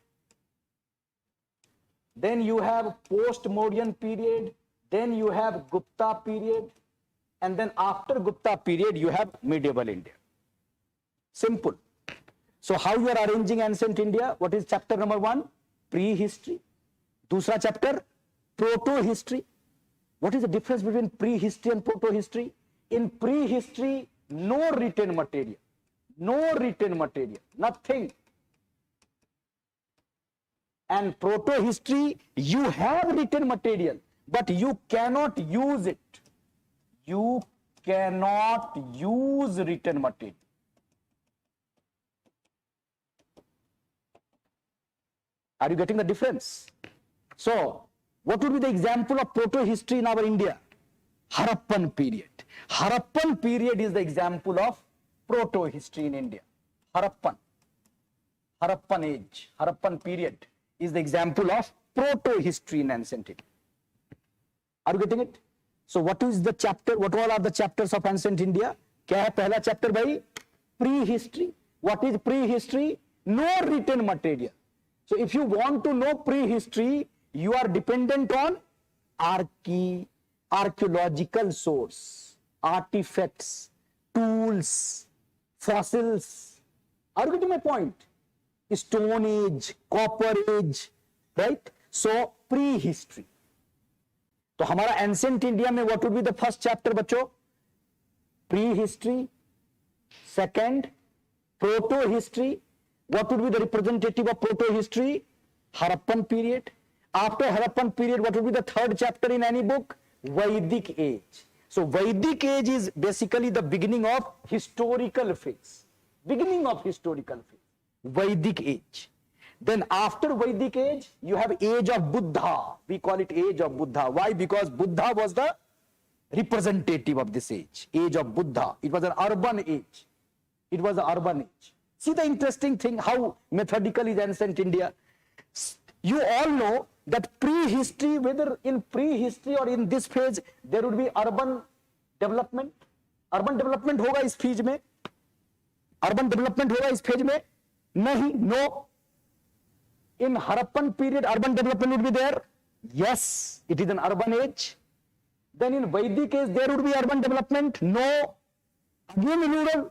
Then you have post-Mauryan period. Then you have Gupta period. And then after Gupta period, you have medieval India. Simple. So how you are arranging ancient India? What is chapter number 1? Prehistory. Dusra chapter, proto-history. What is the difference between prehistory and proto-history? In prehistory, no written material. No written material. Nothing. And proto-history, you have written material, but you cannot use it. You cannot use written material. Are you getting the difference? So, what would be the example of proto-history in our India? Harappan period. Harappan period is the example of proto-history in India. Harappan age, Harappan period is the example of proto-history in ancient India. Are you getting it? So what is the chapter? What all are the chapters of ancient India? क्या है पहला chapter भाई? Prehistory. What is prehistory? No written material. So if you want to know prehistory, you are dependent on archaeological source, artifacts, tools, fossils. Are you getting my point? Stone age, copper age, right? So prehistory. तो हमारा ancient India में what would be the first chapter बच्चों? Prehistory. Second protohistory. What would be the representative of protohistory? Harappan period. After Harappan period what would be the third chapter in any book? Vedic age. So Vedic age is basically the beginning of historical phase. Beginning of historical phase, Vedic age. Then after Vedic age, you have age of Buddha. We call it age of Buddha. Why? Because Buddha was the representative of this age. Age of Buddha. It was an urban age. It was an urban age. See the interesting thing, how methodical is ancient India. You all know that prehistory, whether in prehistory or in this phase, there would be urban development. Urban development होगा इस phase में? Urban development होगा इस phase में? नहीं, no. In Harappan period, urban development would be there. Yes, it is an urban age. Then in Vedic age, there would be urban development. No, again rural.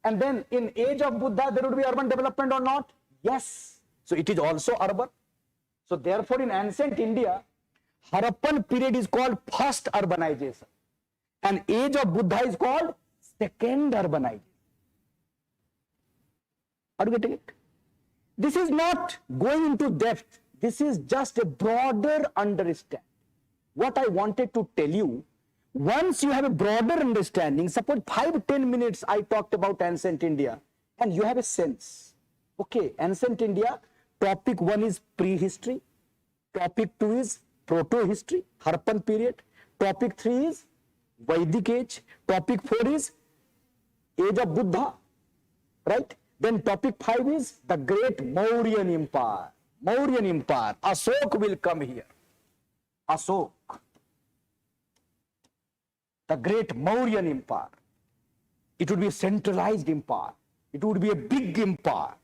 And then in age of Buddha, there would be urban development or not? Yes. So it is also urban. So therefore, in ancient India, Harappan period is called first urbanization, and age of Buddha is called second urbanization. Are you getting it? This is not going into depth. This is just a broader understanding. What I wanted to tell you, once you have a broader understanding, suppose 5-10 minutes I talked about ancient India, and you have a sense. Okay, ancient India, topic 1 is prehistory, topic 2 is proto-history, Harappan period, topic 3 is Vedic age, topic 4 is age of Buddha, right? Then topic 5 is the great Mauryan Empire. Mauryan Empire. Asok will come here. Asok. The great Mauryan Empire. It would be a centralized empire. It would be a big empire.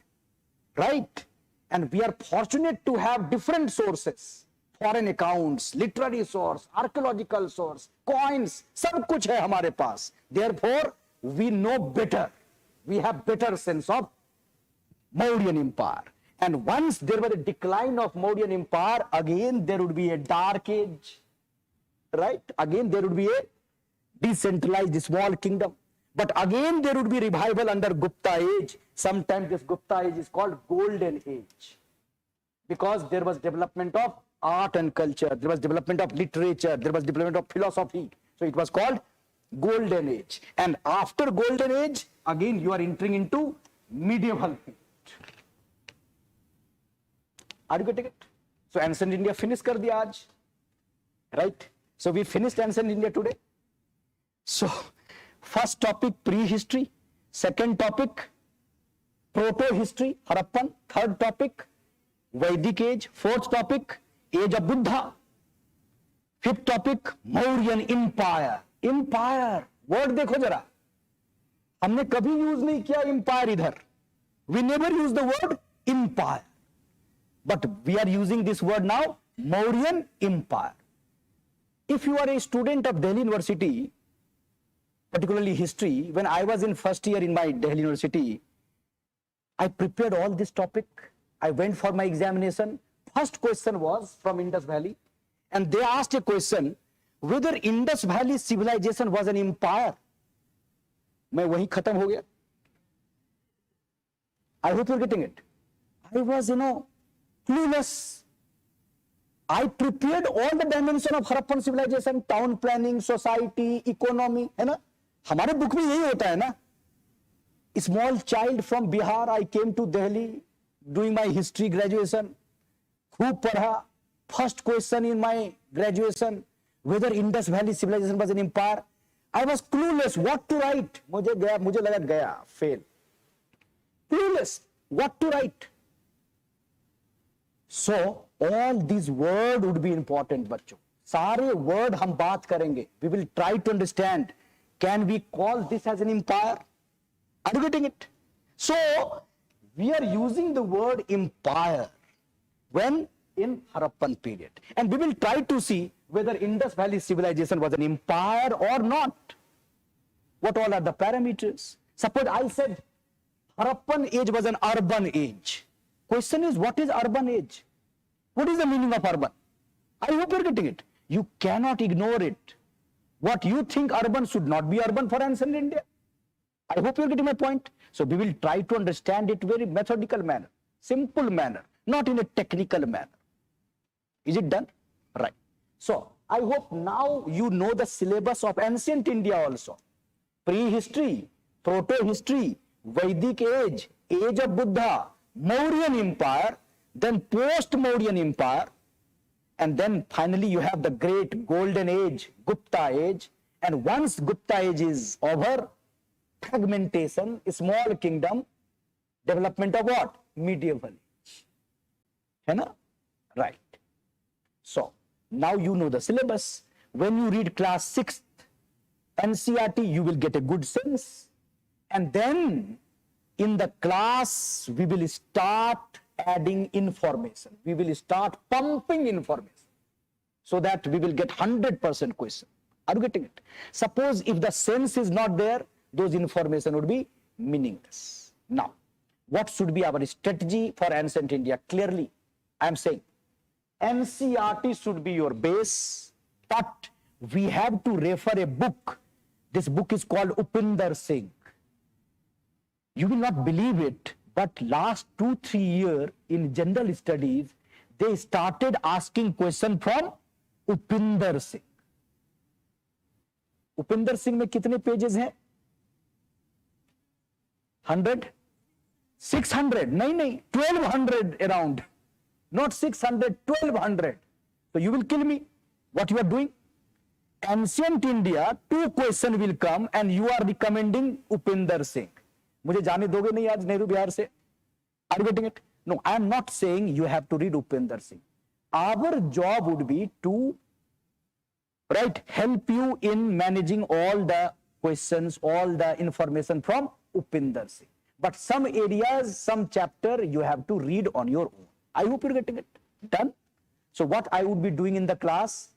Right? And we are fortunate to have different sources. Foreign accounts, literary source, archaeological source, coins, सब कुछ है हमारे पास. Therefore, we know better. We have better sense of Mauryan Empire. And once there was a decline of Mauryan Empire, again there would be a dark age. Right? Again there would be a decentralized small kingdom. But again there would be revival under Gupta age. Sometimes this Gupta age is called golden age. Because there was development of art and culture. There was development of literature. There was development of philosophy. So it was called golden age. And after golden age, again you are entering into medieval period. Are you getting it? So ancient India finished kar diya aaj. Right? So we finished ancient India today. So first topic prehistory, second topic proto-history, Harappan, third topic Vedic age, fourth topic age of Buddha, fifth topic Mauryan Empire. Empire, word देखो जरा, हमने कभी use नहीं किया empire इधर. We never use the word empire, but we are using this word now, Mauryan Empire. If you are a student of Delhi University, particularly history, when I was in first year in my Delhi University, I prepared all this topic. I went for my examination. First question was from Indus Valley, and they asked a question whether Indus Valley civilization was an empire. मैं वहीं खत्म हो गया. I hope you're getting it. I was, clueless. I prepared all the dimension of Harappan civilization, town planning, society, economy, है ना? हमारे book में यही होता है ना? Small child from Bihar, I came to Delhi doing my history graduation. खूब पढ़ा. First question in my graduation, whether Indus Valley civilization was an empire. I was clueless what to write. मुझे लगा गया fail. Clueless what to write. So all these words would be important, बच्चों. सारे word हम बात करेंगे. We will try to understand. Can we call this as an empire? Are you getting it? So we are using the word empire when in Harappan period, and we will try to see whether Indus Valley civilization was an empire or not. What all are the parameters? Suppose I said Harappan age was an urban age. Question is, what is urban age? What is the meaning of urban? I hope you're getting it. You cannot ignore it. What you think urban should not be urban for ancient India. I hope you're getting my point. So we will try to understand it very methodical manner, simple manner, not in a technical manner. Is it done? Right. So I hope now you know the syllabus of ancient India also. Prehistory, proto-history, Vedic age, age of Buddha, Mauryan Empire, then post-Mauryan Empire, and then finally you have the great golden age, Gupta age, and once Gupta age is over, fragmentation, small kingdom, development of what? Medieval age. है ना? Right. So now you know the syllabus. When you read class 6th NCERT, you will get a good sense. And then in the class, we will start adding information. We will start pumping information so that we will get 100% question. Are you getting it? Suppose if the sense is not there, those information would be meaningless. Now, what should be our strategy for ancient India? Clearly, I am saying NCERT should be your base, but we have to refer a book. This book is called Upinder Singh. You will not believe it, but last 2-3 years in general studies, they started asking question from Upinder Singh. Upinder Singh में कितने pages हैं? 100? 600? नहीं, 1200 around. Not 600, 1200. So you will kill me. What you are doing? Ancient India, 2 questions will come and you are recommending Upinder Singh. मुझे जाने दोगे नहीं आज नेहरू बिहार से? Are you getting it? No, I am not saying you have to read Upinder Singh. Our job would be to help you in managing all the questions, all the information from Upinder Singh. But some areas, some chapter you have to read on your own. I hope you're getting it done. So what I would be doing in the class,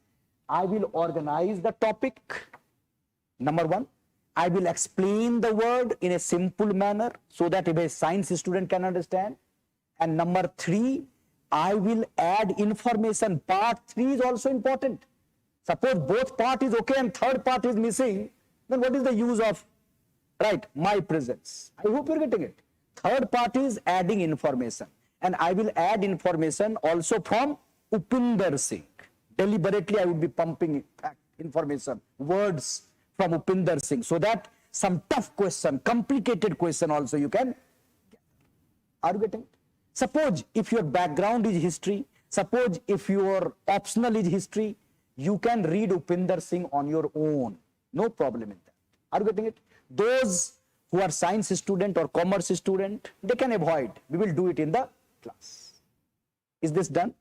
I will organize the topic. Number 1, I will explain the word in a simple manner so that a science student can understand. And number 3, I will add information. Part 3 is also important. Suppose both part is okay and third part is missing, then what is the use of my presence? I hope you're getting it. Third part is adding information. And I will add information also from Upinder Singh. Deliberately I would be pumping information, words from Upinder Singh, so that some tough question, complicated question also you can get. Are you getting it? Suppose if your background is history, suppose if your optional is history, you can read Upinder Singh on your own. No problem in that. Are you getting it? Those who are science student or commerce student, they can avoid. We will do it in the class. Is this done?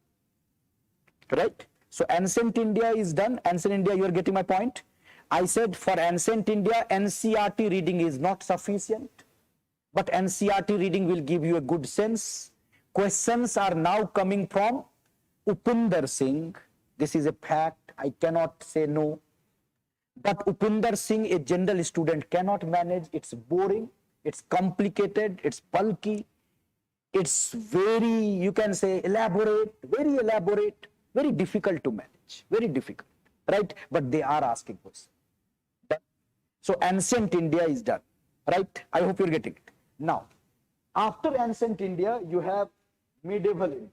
Right? So ancient India is done. Ancient India, you are getting my point. I said for ancient India, NCERT reading is not sufficient, but NCERT reading will give you a good sense. Questions are now coming from Upinder Singh. This is a fact. I cannot say no. But Upinder Singh, a general student cannot manage. It's boring. It's complicated. It's bulky. It's very, you can say, elaborate, very difficult to manage. Very difficult. Right? But they are asking questions. So ancient India is done. Right? I hope you're getting it. Now, after ancient India, you have medieval India.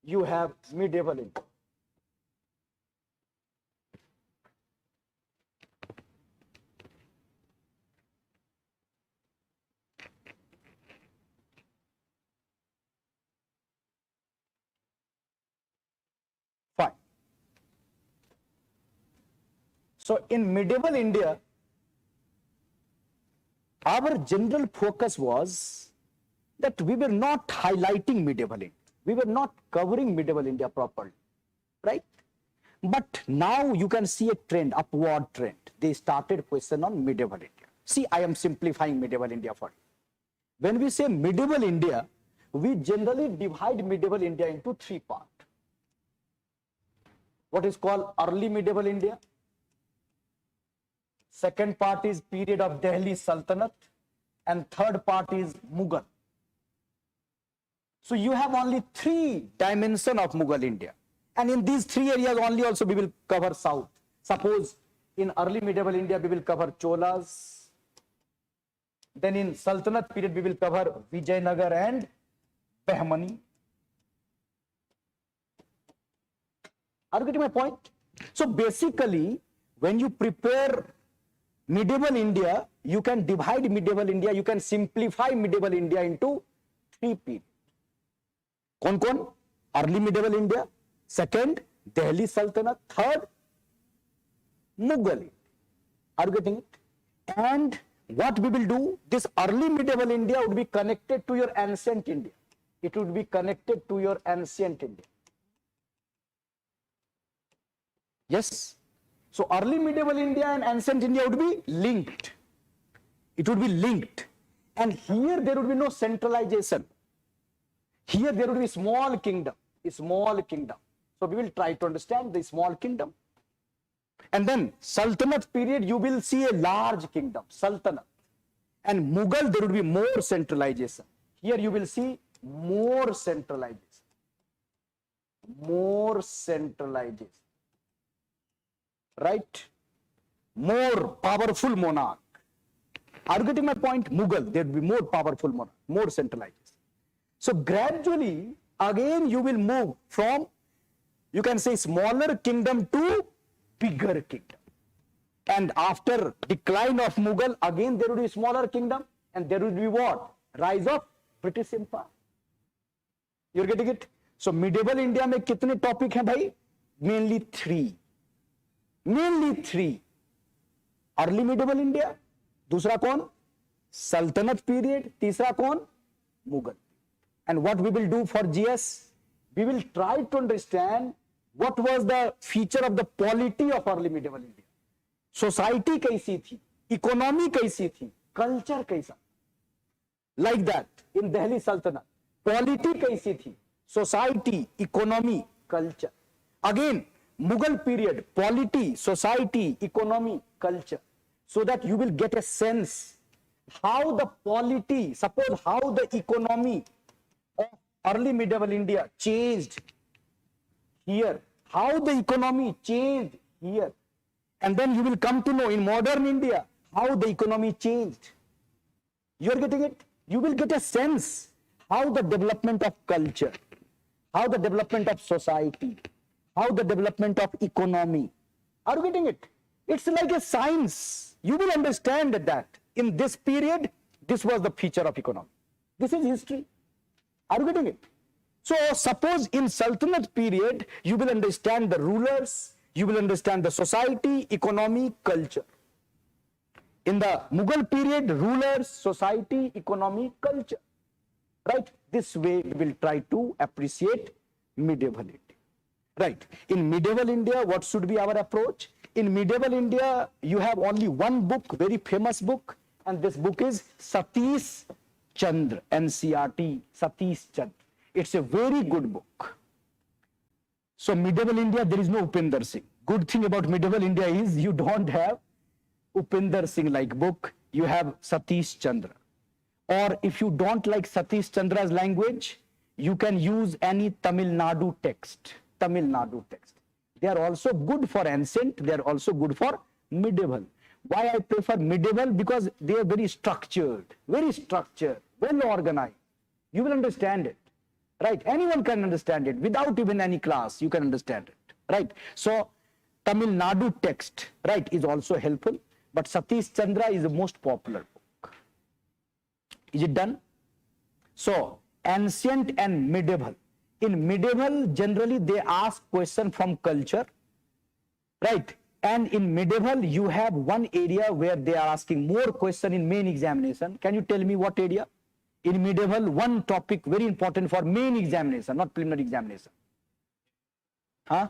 You have medieval India. So in medieval India, our general focus was that we were not highlighting medieval India. We were not covering medieval India properly, right? But now you can see a trend, upward trend. They started question on medieval India. See, I am simplifying medieval India for you. When we say medieval India, we generally divide medieval India into three parts. What is called early medieval India. Second part is period of Delhi Sultanate, and third part is Mughal. So you have only three dimensions of Mughal India. And in these three areas only also we will cover south. Suppose in early medieval India we will cover Cholas. Then in Sultanate period we will cover Vijayanagar and Bahmani. Are you getting my point? So basically, when you prepare medieval India, you can divide medieval India, you can simplify medieval India into three periods. Kon? Early medieval India. Second, Delhi Sultanate. Third, Mughal India. Are you getting it? And what we will do, this early medieval India would be connected to your ancient India. It would be connected to your ancient India. Yes. So early medieval India and ancient India would be linked. It would be linked. And here there would be no centralization. Here there would be small kingdom. A small kingdom. So we will try to understand the small kingdom. And then Sultanate period, you will see a large kingdom, Sultanate. And Mughal, there would be more centralization. Here you will see more centralization. More centralization. Right? More powerful monarch. Are you getting my point? Mughal, there will be more powerful monarch, more centralization. So gradually, again you will move from, you can say, smaller kingdom to bigger kingdom. And after decline of Mughal, again there will be smaller kingdom, and there will be what? Rise of British Empire. You're getting it? So medieval India में कितने topic हैं भाई? Mainly three. Mainly three. Early medieval India. दूसरा कौन? Sultanate period. तीसरा कौन? Mughal. And what we will do for GS? We will try to understand what was the feature of the polity of early medieval India. Society कैसी थी? Economy कैसी थी? Culture कैसा? Like that in Delhi Sultanate. Polity कैसी थी? Society, economy, culture. Again, Mughal period, polity, society, economy, culture. So that you will get a sense how the polity, suppose how the economy of early medieval India changed here, how the economy changed here. And then you will come to know in modern India how the economy changed. You are getting it? You will get a sense how the development of culture, how the development of society, how the development of economy. Are you getting it? It's like a science. You will understand that in this period, this was the feature of economy. This is history. Are you getting it? So suppose in Sultanate period, you will understand the rulers, you will understand the society, economy, culture. In the Mughal period, rulers, society, economy, culture. Right? This way we will try to appreciate medieval India. Right. In medieval India, what should be our approach? In medieval India, you have only one book, very famous book, and this book is Satish Chandra, NCRT, Satish Chandra. It's a very good book. So medieval India, there is no Upinder Singh. Good thing about medieval India is you don't have Upinder Singh like book, you have Satish Chandra. Or if you don't like Satish Chandra's language, you can use any Tamil Nadu text. Tamil Nadu text. They are also good for ancient, they are also good for medieval. Why I prefer medieval? Because they are very structured, well organized. You will understand it. Right? Anyone can understand it without even any class, you can understand it. Right? So Tamil Nadu text, right, is also helpful, but Satish Chandra is the most popular book. Is it done? So ancient and medieval. In medieval, generally they ask question from culture, right? And in medieval, you have one area where they are asking more question in main examination. Can you tell me what area? In medieval, one topic very important for main examination, not preliminary examination. Huh?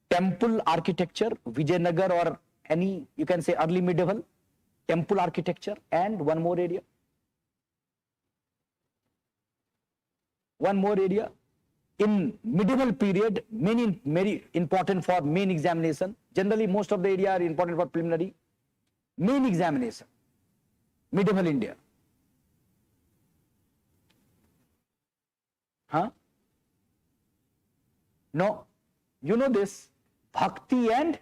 Temple architecture, Vijayanagar or any, you can say early medieval, temple architecture, and one more area. One more area. In medieval period, very important for main examination. Generally, most of the area are important for preliminary. Main examination, medieval India. Huh? No, you know this, Bhakti and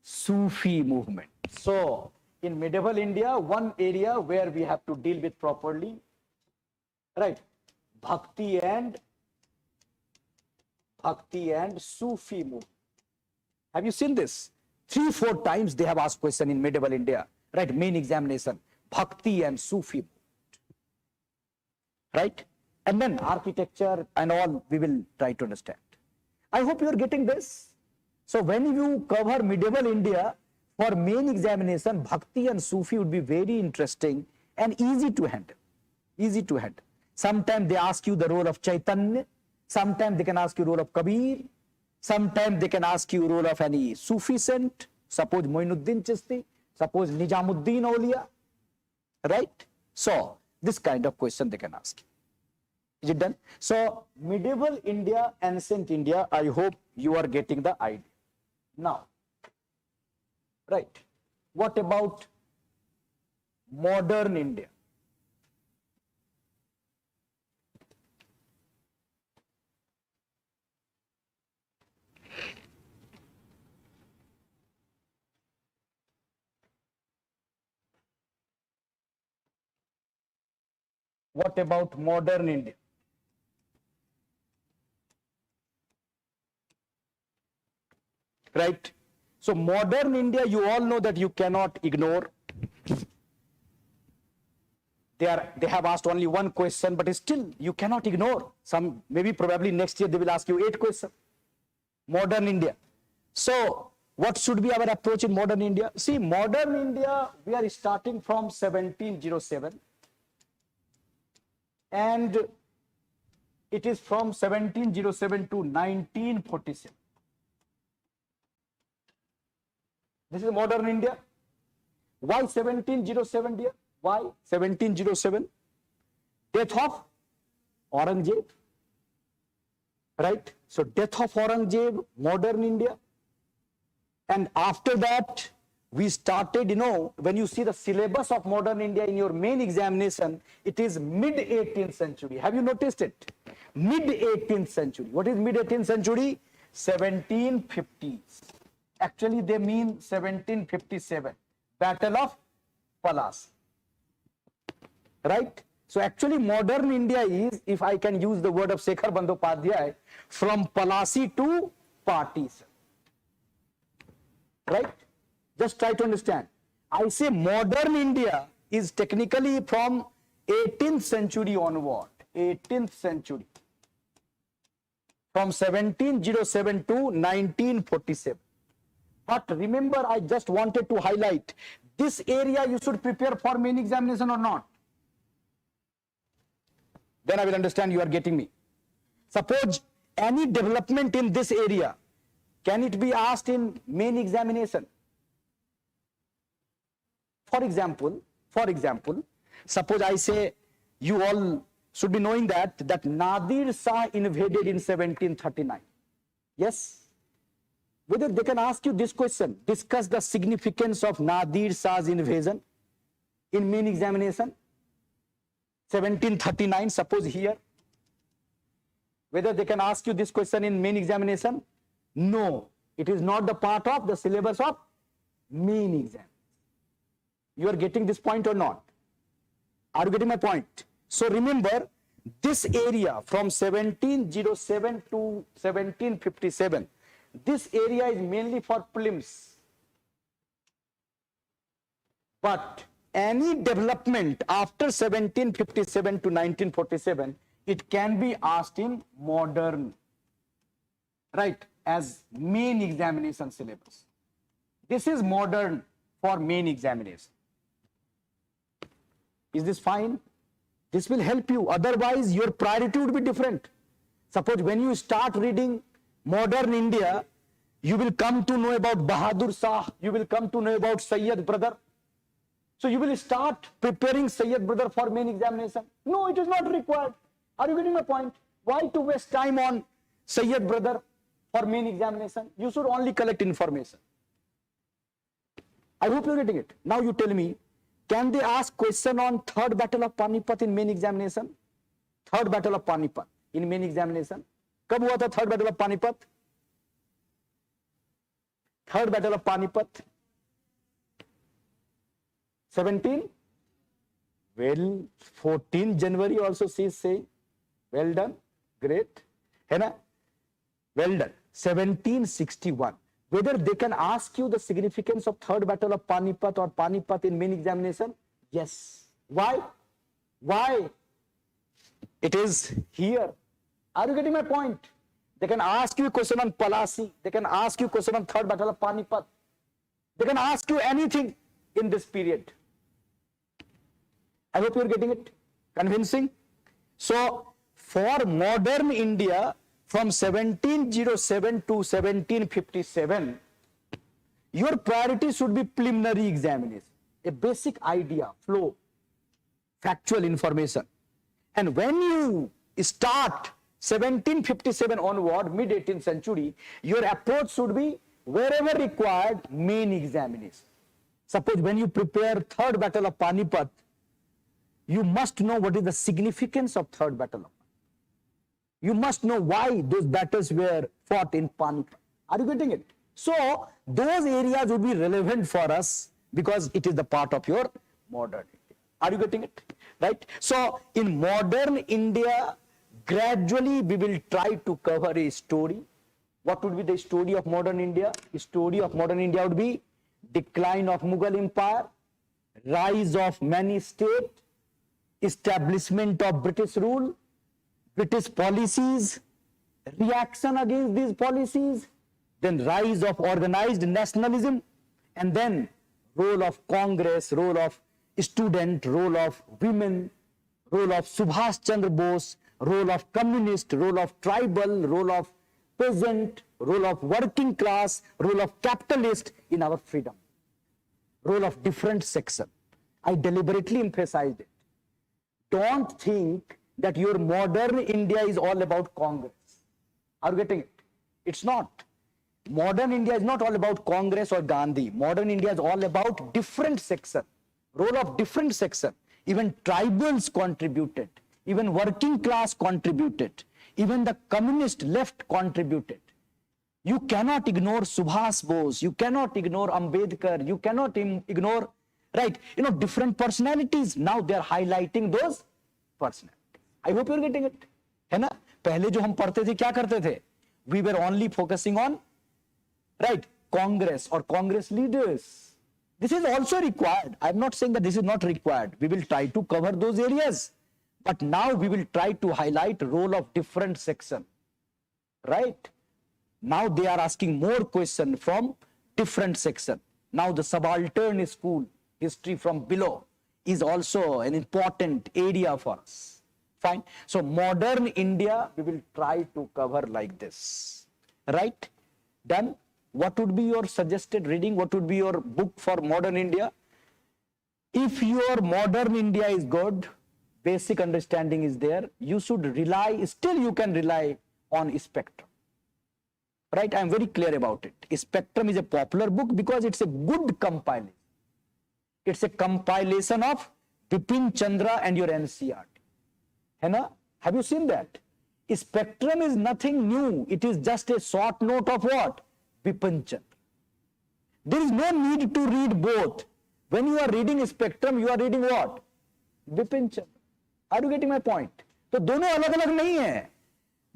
Sufi movement. So, in medieval India, one area where we have to deal with properly, right, Bhakti and Sufi movement. Have you seen this? 3-4 times they have asked question in medieval India, right, main examination, Bhakti and Sufi movement, right? And then architecture and all we will try to understand. I hope you are getting this. So when you cover medieval India for main examination, Bhakti and Sufi would be very interesting and easy to handle. Easy to handle. Sometimes they ask you the role of Chaitanya, sometimes they can ask you role of Kabir, sometimes they can ask you role of any Sufi saint, suppose Moinuddin Chishti, suppose Nijamuddin Auliya, right? So this kind of question they can ask you. Is it done? So medieval India, ancient India, I hope you are getting the idea. Now, right, what about modern India? What about modern India? Right? So modern India, you all know that you cannot ignore. They have asked only one question, but still you cannot ignore. Some, maybe probably next year they will ask you 8 questions. Modern India. So what should be our approach in modern India? See, modern India, we are starting from 1707. And it is from 1707 to 1947. This is modern India. Why 1707, dear? Why 1707? Death of Aurangzeb. Right? So death of Aurangzeb, modern India. And after that, we started, you know, when you see the syllabus of modern India in your main examination, it is mid-18th century. Have you noticed it? Mid-18th century. What is mid-18th century? 1750s. Actually, they mean 1757. Battle of Palasi. Right? So actually, modern India is, if I can use the word of Shekhar Bandyopadhyay, from Palasi to partition. Right? Just try to understand. I say modern India is technically from 18th century onward. 18th century. From 1707 to 1947. But remember, I just wanted to highlight, this area you should prepare for main examination or not. Then I will understand you are getting me. Suppose any development in this area, can it be asked in main examination? For example, suppose I say, you all should be knowing that Nadir Shah invaded in 1739. Yes? Whether they can ask you this question, discuss the significance of Nadir Shah's invasion in main examination. 1739, suppose here. Whether they can ask you this question in main examination? No, it is not the part of the syllabus of main exam. You are getting this point or not? Are you getting my point? So remember, this area from 1707 to 1757, this area is mainly for prelims. But any development after 1757 to 1947, it can be asked in modern. Right? as main examination syllabus. This is modern for main examination. Is this fine? This will help you. Otherwise, your priority would be different. Suppose when you start reading modern India, you will come to know about Bahadur Shah, you will come to know about Sayyid brother. So you will start preparing Sayyid brother for main examination. No, it is not required. Are you getting my point? Why to waste time on Sayyid brother for main examination? You should only collect information. I hope you are getting it. Now you tell me, can they ask question on third battle of Panipat in main examination? Third battle of Panipat in main examination. कब हुआ था third battle of Panipat? Third battle of Panipat. 17? Well, 14 January also she is saying. Well done. Great. है ना? Well done. 1761. Whether they can ask you the significance of third battle of Panipat or Panipat in main examination? Yes. Why? Why? It is here. Are you getting my point? They can ask you a question on Palasi. They can ask you a question on third battle of Panipat. They can ask you anything in this period. I hope you are getting it. Convincing? So, for modern India, from 1707 to 1757, your priority should be preliminary examination, a basic idea, flow, factual information. And when you start 1757 onward, mid-18th century, your approach should be wherever required, main examination. Suppose when you prepare third battle of Panipat, you must know what is the significance of third battle of Panipat. You must know why those battles were fought in Panipat. Are you getting it? So, those areas would be relevant for us because it is the part of your modern India. Are you getting it? Right? So, in modern India, gradually we will try to cover a story. What would be the story of modern India? The story of modern India would be decline of Mughal Empire, rise of many states, establishment of British rule, British policies, reaction against these policies, then rise of organized nationalism, and then role of Congress, role of student, role of women, role of Subhash Chandra Bose, role of communist, role of tribal, role of peasant, role of working class, role of capitalist in our freedom, role of different section. I deliberately emphasized it. Don't think that your modern India is all about Congress. Are you getting it? It's not. Modern India is not all about Congress or Gandhi. Modern India is all about different section, role of different section. Even tribals contributed, even working class contributed, even the communist left contributed. You cannot ignore Subhash Bose, you cannot ignore Ambedkar, you cannot ignore, right, different personalities. Now they are highlighting those personalities. I hope you are getting it. है ना? पहले जो हम पढ़ते थे क्या करते थे? We were only focusing on, right, Congress or Congress leaders. This is also required. I am not saying that this is not required. We will try to cover those areas. But now we will try to highlight role of different section. Right? Now they are asking more question from different section. Now the subaltern school, history from below, is also an important area for us. Fine. So modern India, we will try to cover like this. Right? Done? What would be your suggested reading? What would be your book for modern India? If your modern India is good, basic understanding is there, you should rely, still you can rely on Spectrum. Right? I am very clear about it. Spectrum is a popular book because it's a good compilation. It's a compilation of Bipin Chandra and your NCERT. Have you seen that? Spectrum is nothing new. It is just a short note of what? Bipin Chandra. There is no need to read both. When you are reading Spectrum, you are reading what? Bipin Chandra. Are you getting my point? तो दोनों अलग अलग नहीं है.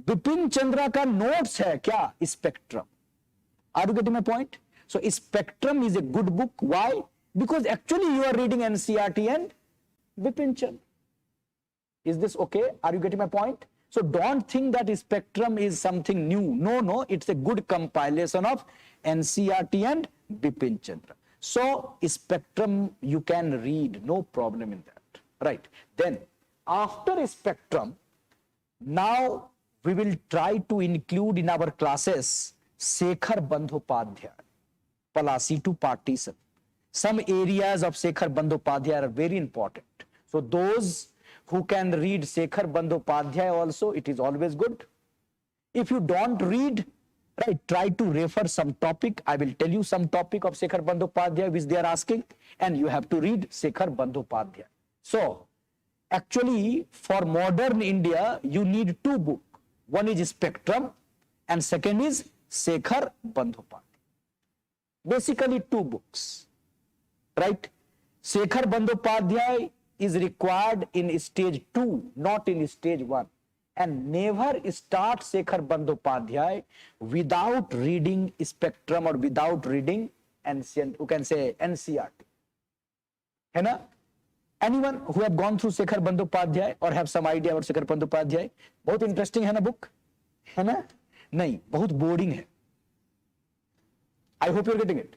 बिपिन चंद्रा का notes है क्या? Spectrum. Are you getting my point? So Spectrum is a good book. Why? Because actually you are reading NCERT and Bipin Chandra. Is this okay? Are you getting my point? So don't think that spectrum is something new. No, it's a good compilation of NCERT and Bipin Chandra. So spectrum you can read, no problem in that, right? Then after spectrum, now we will try to include in our classes Shekhar Bandhopadhyay, Palasi to partition. Some areas of Shekhar Bandhopadhyay are very important. So those who can read Shekhar Bandhopadhyay also, it is always good. If you don't read, right, try to refer some topic. I will tell you some topic of Shekhar Bandhopadhyay which they are asking, and you have to read Shekhar Bandhopadhyay. So actually for modern India, you need two books. One is Spectrum and second is Shekhar Bandhopadhyay. Basically two books, right? Shekhar Bandhopadhyay is required in stage 2, not in stage 1. And never start Shekhar Bandhopadhyay without reading Spectrum or without reading ancient, you can say NCERT. है ना? Anyone who have gone through Shekhar Bandhopadhyay or have some idea about Shekhar Bandhopadhyay? बहुत interesting है ना book? है ना? नहीं, बहुत boring है. I hope you're getting it.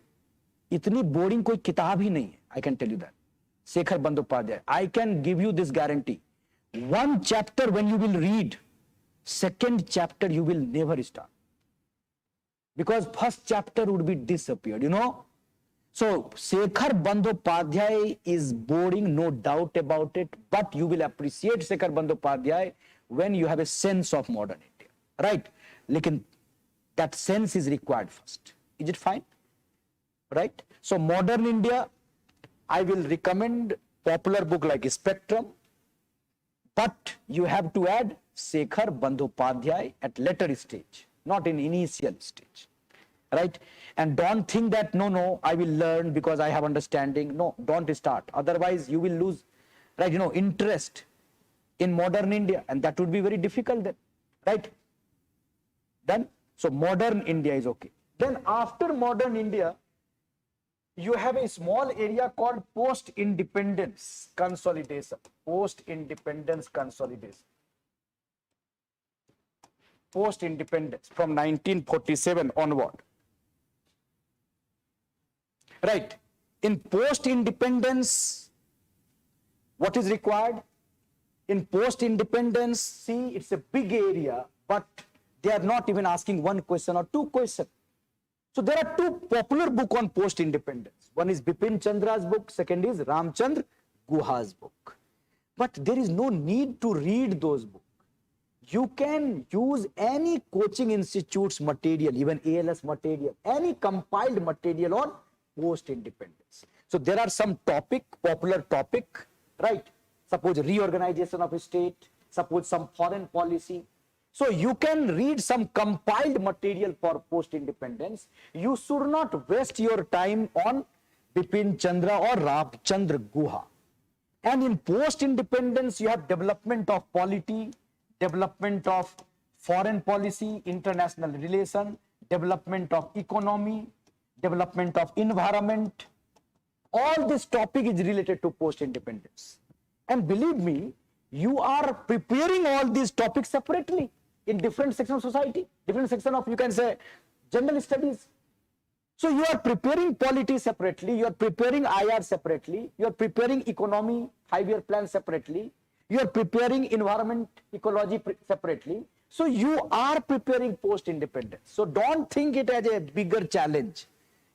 इतनी boring कोई किताब ही नहीं है. I can tell you that. Shekhar Bandhopadhyay. I can give you this guarantee. One chapter when you will read, second chapter you will never start. Because first chapter would be disappeared, you know. So Shekhar Bandhopadhyay is boring, no doubt about it, but you will appreciate Shekhar Bandhopadhyay when you have a sense of modern India, right? Lekin that sense is required first. Is it fine? Right? So modern India, I will recommend popular book like Spectrum, but you have to add Shekhar Bandhopadhyay at later stage, not in initial stage, right? And don't think that, no, I will learn because I have understanding. No, don't start. Otherwise, you will lose, right, interest in modern India, and that would be very difficult then, right? Done? So modern India is okay. Then after modern India, you have a small area called post-independence consolidation. Post-independence consolidation. Post-independence from 1947 onward. Right. In post-independence, what is required? In post-independence, see, it's a big area, but they are not even asking one question or two questions. So there are two popular books on post-independence. One is Bipin Chandra's book, second is Ramchandra Guha's book. But there is no need to read those books. You can use any coaching institute's material, even ALS material, any compiled material on post-independence. So there are some popular topic, right? Suppose reorganization of a state, suppose some foreign policy. So you can read some compiled material for post-independence. You should not waste your time on Bipin Chandra or Ramchandra Guha. And in post-independence, you have development of polity, development of foreign policy, international relation, development of economy, development of environment. All this topic is related to post-independence. And believe me, you are preparing all these topics separately in different sections of society, different section of, you can say, general studies. So you are preparing polity separately, you are preparing IR separately, you are preparing economy 5-year plan separately, you are preparing environment ecology separately. So you are preparing post-independence. So don't think it as a bigger challenge.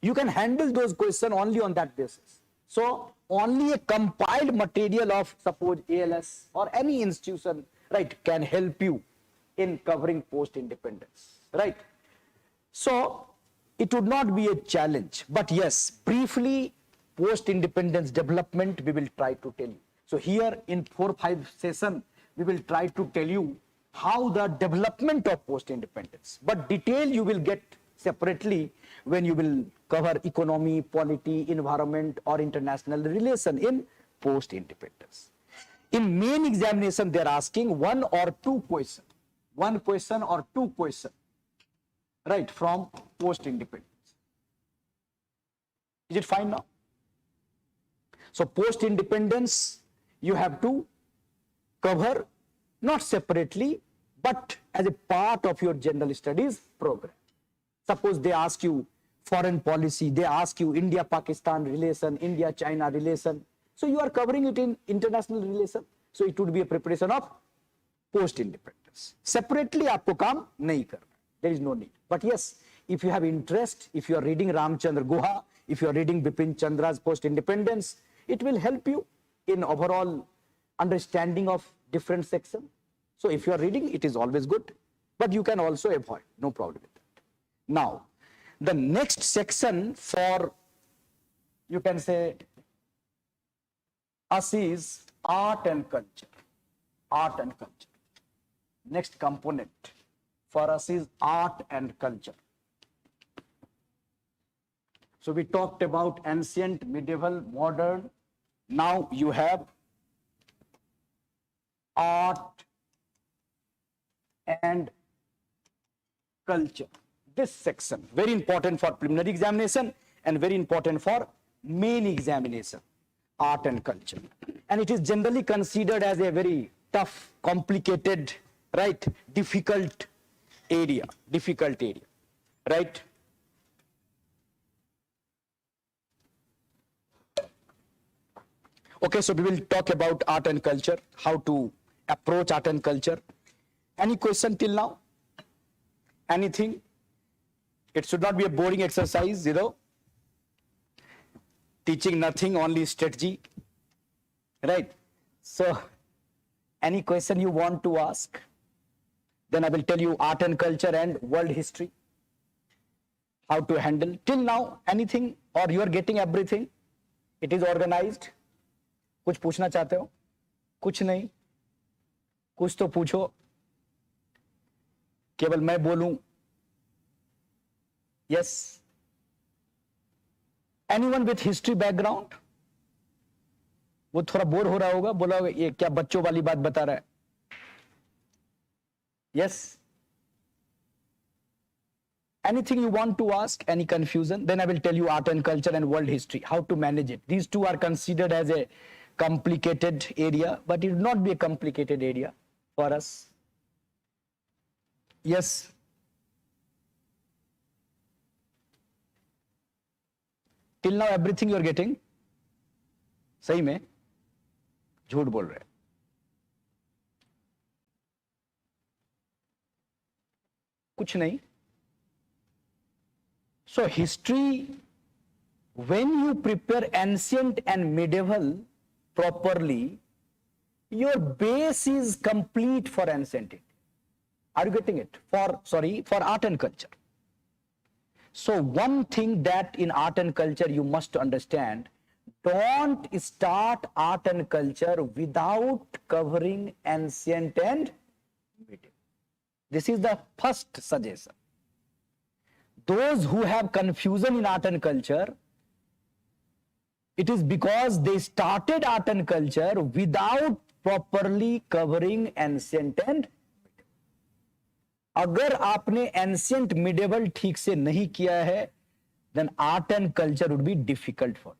You can handle those questions only on that basis. So only a compiled material of, suppose, ALS or any institution, right, can help you in covering post-independence, right? So it would not be a challenge, but yes, briefly, post-independence development we will try to tell you. So here in 4-5 session, we will try to tell you how the development of post-independence, but detail you will get separately when you will cover economy, polity, environment or international relation in post-independence. In main examination, they are asking one or two questions. One question or two questions, right, from post-independence. Is it fine now? So post-independence, you have to cover not separately, but as a part of your general studies program. Suppose they ask you foreign policy, they ask you India-Pakistan relation, India-China relation. So you are covering it in international relation. So it would be a preparation of post-independence. Separately, आपको काम नहीं करना. There is no need. But yes, if you have interest, if you are reading Ramchandra Guha, if you are reading Bipin Chandra's post-independence, it will help you in overall understanding of different sections. So if you are reading, it is always good, but you can also avoid, no problem with that. Now, the next section for, you can say, us is art and culture. Art and culture. Next component for us is art and culture. So we talked about ancient, medieval, modern. Now you have art and culture. This section, very important for preliminary examination and very important for main examination, art and culture. And it is generally considered as a very tough, complicated, right, difficult area, right? Okay, so we will talk about art and culture, how to approach art and culture. Any question till now? Anything? It should not be a boring exercise, you know. Teaching nothing, only strategy. Right? So, any question you want to ask? Then I will tell you art and culture and world history. How to handle. Till now, anything, or you are getting everything? It is organized. कुछ पूछना चाहते हो? कुछ नहीं? कुछ तो पूछो. केवल मैं बोलूं. Yes. Anyone with history background? वो थोड़ा बोर हो रहा होगा, बोला होगा ये क्या बच्चों वाली बात बता रहा है. Yes. Anything you want to ask, any confusion? Then I will tell you art and culture and world history, how to manage it. These two are considered as a complicated area, but it will not be a complicated area for us. Yes. Till now everything you are getting? सही में झूठ बोल रहे हैं. कुछ नहीं. So history, when you prepare ancient and medieval properly, your base is complete for ancient India. Are you getting it? For art and culture. So one thing that in art and culture you must understand, don't start art and culture without covering ancient and medieval. This is the first suggestion. Those who have confusion in art and culture, it is because they started art and culture without properly covering ancient and medieval. अगर आपने ancient medieval ठीक से नहीं किया है, then art and culture would be difficult for you.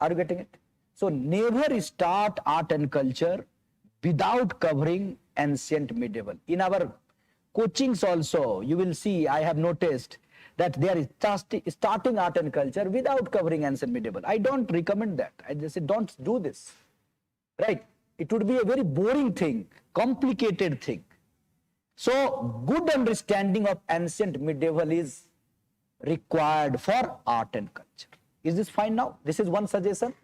Are you getting it? So never start art and culture without covering ancient medieval. In our coachings also, you will see, I have noticed that they are starting art and culture without covering ancient medieval. I don't recommend that. I just say don't do this. Right? It would be a very boring thing, complicated thing. So good understanding of ancient medieval is required for art and culture. Is this fine now? This is one suggestion.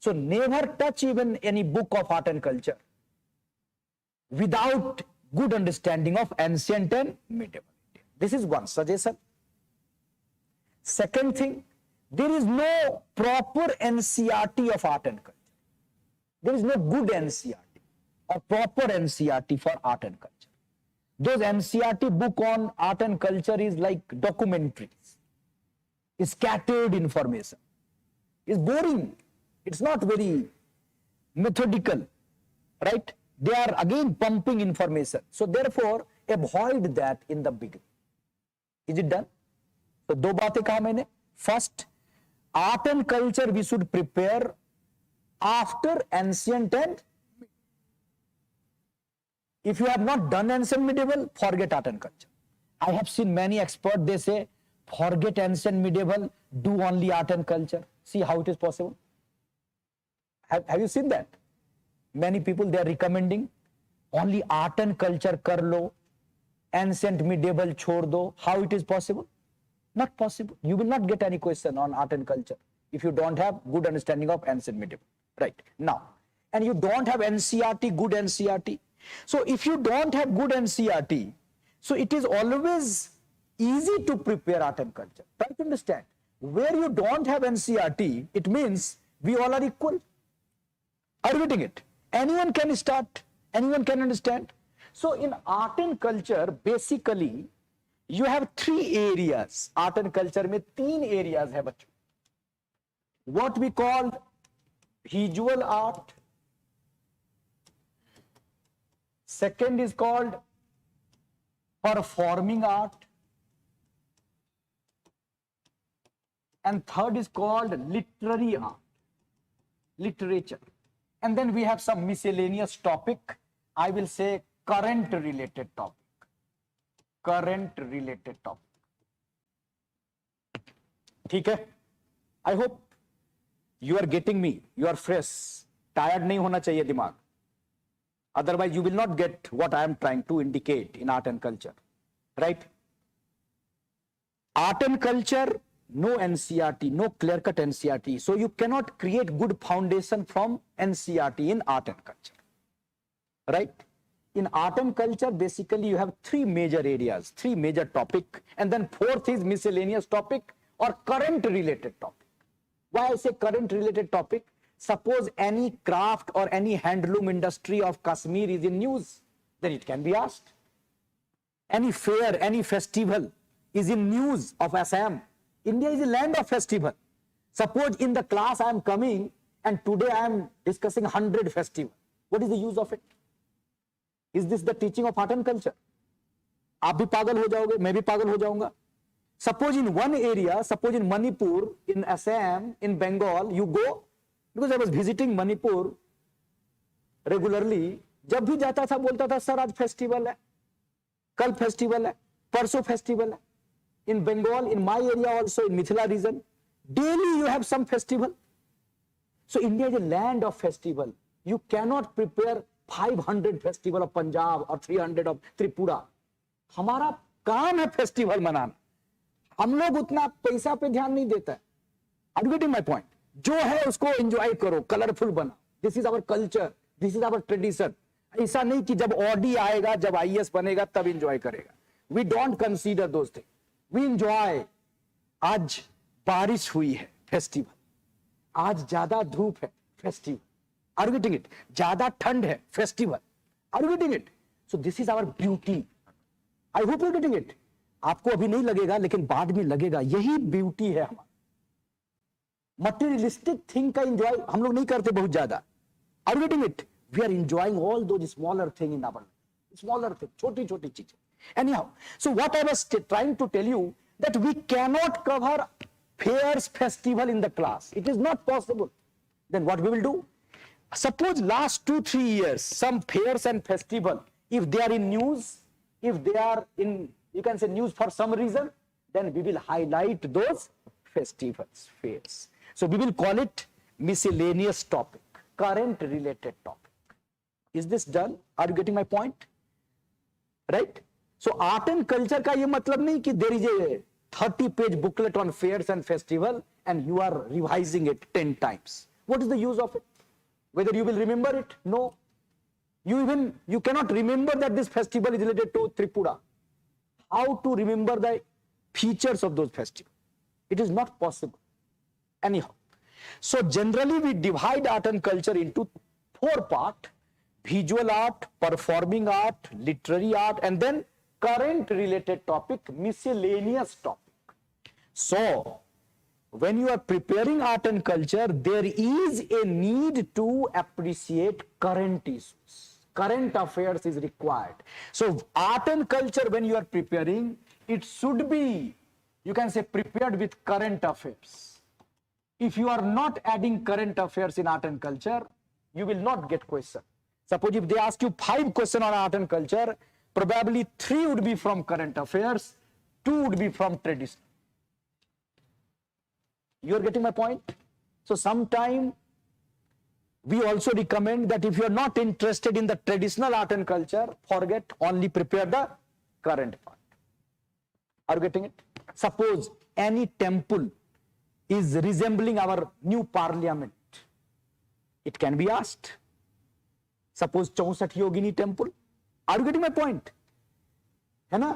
So never touch even any book of art and culture without good understanding of ancient and medieval India. This is one suggestion. Second thing, there is no proper NCERT of art and culture. There is no good NCERT or proper NCERT for art and culture. Those NCERT book on art and culture is like documentaries. Scattered information. It's boring. It's not very methodical, right? They are again pumping information. So therefore, avoid that in the beginning. Is it done? So दो बातें कहा मैंने. First, art and culture we should prepare after ancient and If you have not done ancient medieval, forget art and culture. I have seen many experts, they say, forget ancient medieval, do only art and culture. See how it is possible. Have you seen that? Many people, they are recommending only art and culture kar lo, ancient medieval chhod do. How it is possible? Not possible. You will not get any question on art and culture if you don't have good understanding of ancient medieval. Right. Now, and you don't have NCRT, good NCRT. So if you don't have good NCRT, so it is always easy to prepare art and culture. Try to understand. Where you don't have NCRT, it means we all are equal. Are you getting it? Anyone can start, anyone can understand. So in art and culture, basically, you have three areas. Art and culture में तीन areas है बच्चों. What we call visual art. Second is called performing art. And third is called literary art, literature. And then we have some miscellaneous topic. I will say current related topic. Current related topic. ठीक है? I hope you are getting me. You are fresh. Tired नहीं होना चाहिए दिमाग. Otherwise, you will not get what I am trying to indicate in art and culture. Right? Art and culture, no NCRT, no clear-cut NCRT. So you cannot create good foundation from NCRT in art and culture. Right? In art and culture, basically you have three major areas, three major topic, and then fourth is miscellaneous topic or current related topic. Why I say current related topic? Suppose any craft or any handloom industry of Kashmir is in news, then it can be asked. Any fair, any festival is in news of Assam. India is a land of festival. Suppose in the class I am coming and today I am discussing 100 festivals. What is the use of it? Is this the teaching of art and culture? आप भी पागल हो जाओगे, मैं भी पागल हो जाऊंगा. Suppose in one area, suppose in Manipur, in Assam, in Bengal, you go, because I was visiting Manipur regularly, जब भी जाता था बोलता था सर आज फेस्टिवल है, कल फेस्टिवल है, परसों फेस्टिवल है. In Bengal, in my area also, in Mithila region, daily you have some festival. So India is a land of festival. You cannot prepare 500 festival of Punjab or 300 of Tripura. हमारा काम है festival मनाना. हम लोग उतना पैसा पे ध्यान नहीं देता है. Are you getting my point? जो है उसको एंजॉय करो, कलरफुल बना. This is our culture, this is our tradition. ऐसा नहीं कि जब ऑडी आएगा, जब आईएएस बनेगा तब एंजॉय करेगा. We don't consider those thing. We enjoy. आज बारिश हुई है, फेस्टिवल. आज ज्यादा धूप है, festival. Are you getting it? ज्यादा ठंड है, festival. Are you getting it? So this is our beauty. I hope you're getting it. आपको अभी नहीं लगेगा, लेकिन बाद में लगेगा. यही ब्यूटी है हमारा. मटेरियलिस्टिक थिंग का एंजॉय हम लोग नहीं करते बहुत ज्यादा. Are you getting it? We are enjoying all those smaller thing in our life. Smaller thing, छोटी छोटी चीजें. Anyhow, so what I was trying to tell you that we cannot cover fairs, festival in the class. It is not possible. Then what we will do? Suppose last 2-3 years, some fairs and festival, if they are in news, if they are in, you can say news for some reason, then we will highlight those festivals, fairs. So we will call it miscellaneous topic, current related topic. Is this done? Are you getting my point? Right? So art and culture का ये मतलब नहीं कि there is a 30-page booklet on fairs and festival and you are revising it 10 times. What is the use of it? Whether you will remember it? No. You cannot remember that this festival is related to Tripura. How to remember the features of those festivals? It is not possible. Anyhow, so generally we divide art and culture into 4 parts: visual art, performing art, literary art, and then current related topic, miscellaneous topic. So when you are preparing art and culture, there is a need to appreciate current issues. Current affairs is required. So art and culture, when you are preparing, it should be, you can say, prepared with current affairs. If you are not adding current affairs in art and culture, you will not get question. Suppose if they ask you 5 questions on art and culture, probably 3 would be from current affairs, 2 would be from tradition. You are getting my point? So sometime we also recommend that if you are not interested in the traditional art and culture, forget, only prepare the current part. Are you getting it? Suppose any temple is resembling our new parliament, it can be asked. Suppose 64 Yogini temple. Are you getting my point? है ना?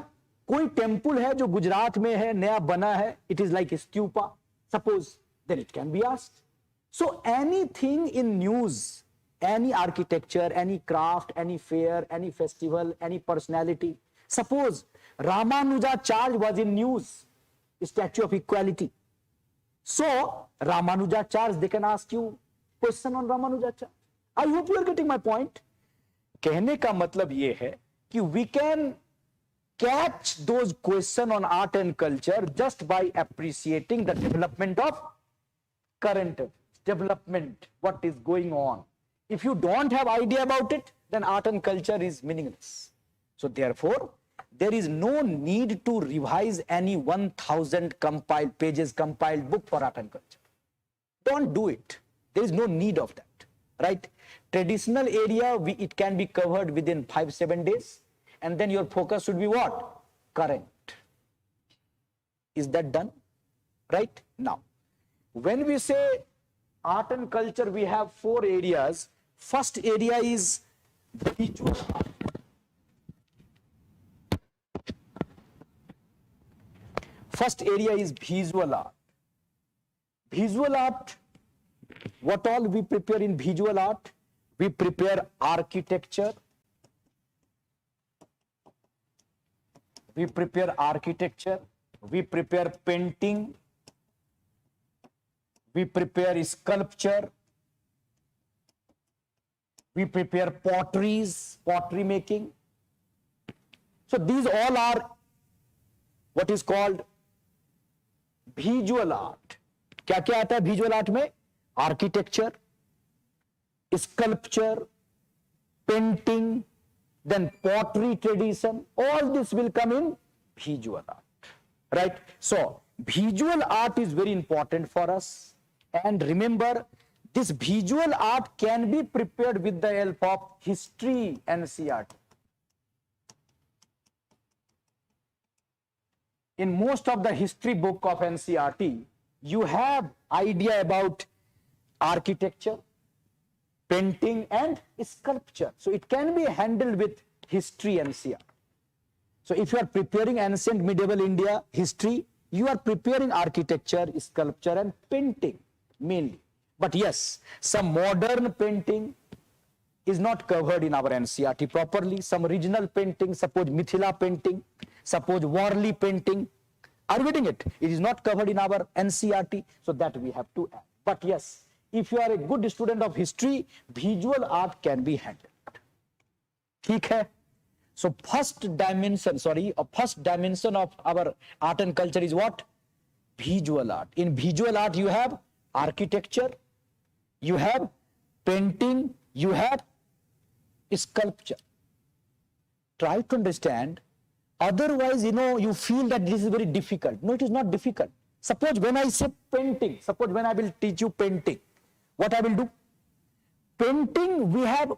कोई temple है जो गुजरात में है, नया बना है, it is like stupa, suppose, then it can be asked. So anything in news, any architecture, any craft, any fair, any festival, any personality. Suppose Ramanujacharya was in news, Statue of Equality. So Ramanujacharya, they can ask you question on Ramanujacharya. I hope you are getting my point. कहने का मतलब ये है कि we can catch those questions on art and culture just by appreciating the development of current development, what is going on. If you don't have idea about it, then art and culture is meaningless. So therefore, there is no need to revise any 1000 compiled book for art and culture. Don't do it. There is no need of that, right? Traditional area, it can be covered within 5-7 days, and then your focus should be what? Current. Is that done? Right? Now, when we say art and culture, we have 4 areas. First area is visual art. First area is visual art. Visual art, what all we prepare in visual art? We prepare architecture. We prepare architecture. We prepare painting. We prepare sculpture. We prepare potteries, pottery making. So these all are what is called visual art. क्या क्या आता है visual art में? Architecture, sculpture, painting, then pottery tradition. All this will come in visual art, right? So visual art is very important for us. And remember, this visual art can be prepared with the help of history NCERT. In most of the history book of NCERT, you have idea about architecture, painting and sculpture. So it can be handled with history NCERT. So if you are preparing ancient medieval India history, you are preparing architecture, sculpture and painting mainly. But yes, some modern painting is not covered in our NCERT properly. Some regional painting, suppose Mithila painting, suppose Worli painting. Are you getting it? It is not covered in our NCERT, so that we have to add. But yes, if you are a good student of history, visual art can be handled. ठीक है? So first dimension of our art and culture is what? Visual art. In visual art, you have architecture, you have painting, you have sculpture. Try to understand. Otherwise, you feel that this is very difficult. No, it is not difficult. Suppose when I say painting, suppose when I will teach you painting, what I will do? Painting, we have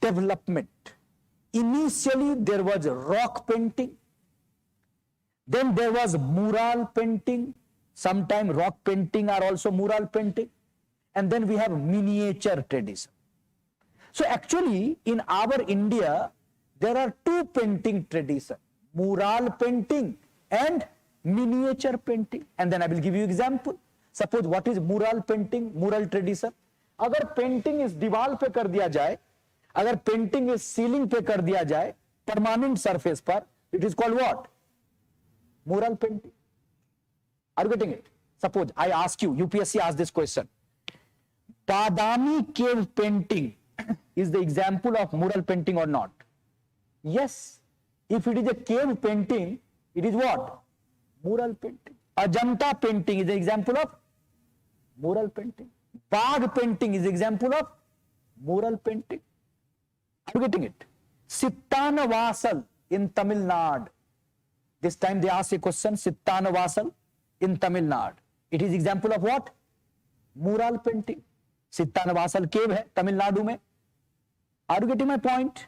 development. Initially, there was rock painting. Then there was mural painting. Sometimes rock painting are also mural painting. And then we have miniature tradition. So actually, in our India, there are 2 painting traditions, mural painting and miniature painting. And then I will give you example. Suppose what is mural painting, mural tradition? अगर painting इस दीवार पे कर दिया जाए, अगर painting इस ceiling पे कर दिया जाए, परमानेंट सरफेस पर, it is called what? mural painting. Are you getting it? Suppose I ask you, UPSC asked this question. Badami cave painting is the example of mural painting or not? Yes. If it is a cave painting, it is what? Mural painting. Ajanta painting is the example of mural painting. Bagh painting is the example of mural painting. Are you getting it? Sittanavasal in Tamil Nadu. This time they ask a question, Sittanavasal in Tamil Nadu. It is example of what? Mural painting. Sittanavasal cave है तमिलनाडु में. Are you getting my point?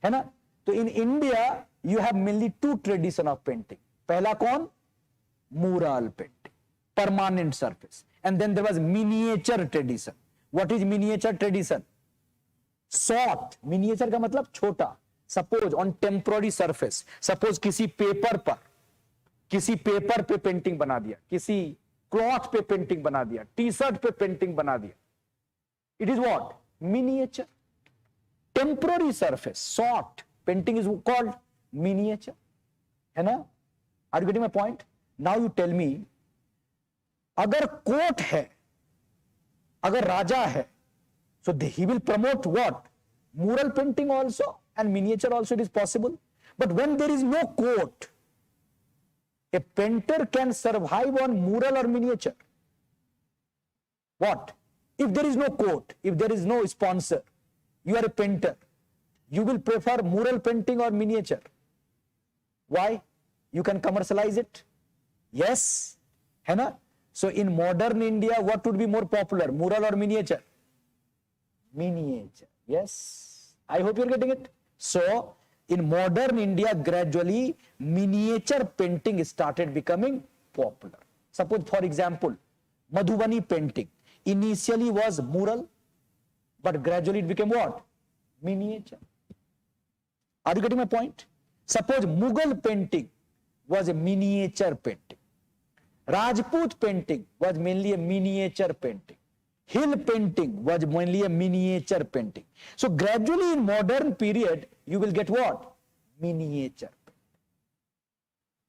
है ना? तो in India you have mainly two tradition of painting. पहला कौन? Mural painting, permanent surface. And then there was miniature tradition. What is miniature tradition? Short. Miniature का मतलब छोटा. Suppose on temporary surface. Suppose किसी paper पे painting बना दिया, किसी क्लॉथ पे पेंटिंग बना दिया, टी शर्ट पे पेंटिंग बना दिया. It is what? Miniature. Temporary surface, short. Painting is called miniature. है ना? Are you getting my point? Now you tell me, अगर कोर्ट है, अगर राजा है, so he will promote what? Mural painting also and miniature also it is possible. But when there is no court, a painter can survive on mural or miniature. What? If there is no court, if there is no sponsor, you are a painter, you will prefer mural painting or miniature. Why? You can commercialize it. Yes. है ना? So in modern India, what would be more popular, mural or miniature? Miniature. Yes. I hope you're getting it. So in modern India, gradually miniature painting started becoming popular. Suppose for example, Madhubani painting initially was mural, but gradually it became what? Miniature. Are you getting my point? Suppose Mughal painting was a miniature painting. Rajput painting was mainly a miniature painting. Hill painting was mainly a miniature painting. So gradually in modern period, you will get what? Miniature.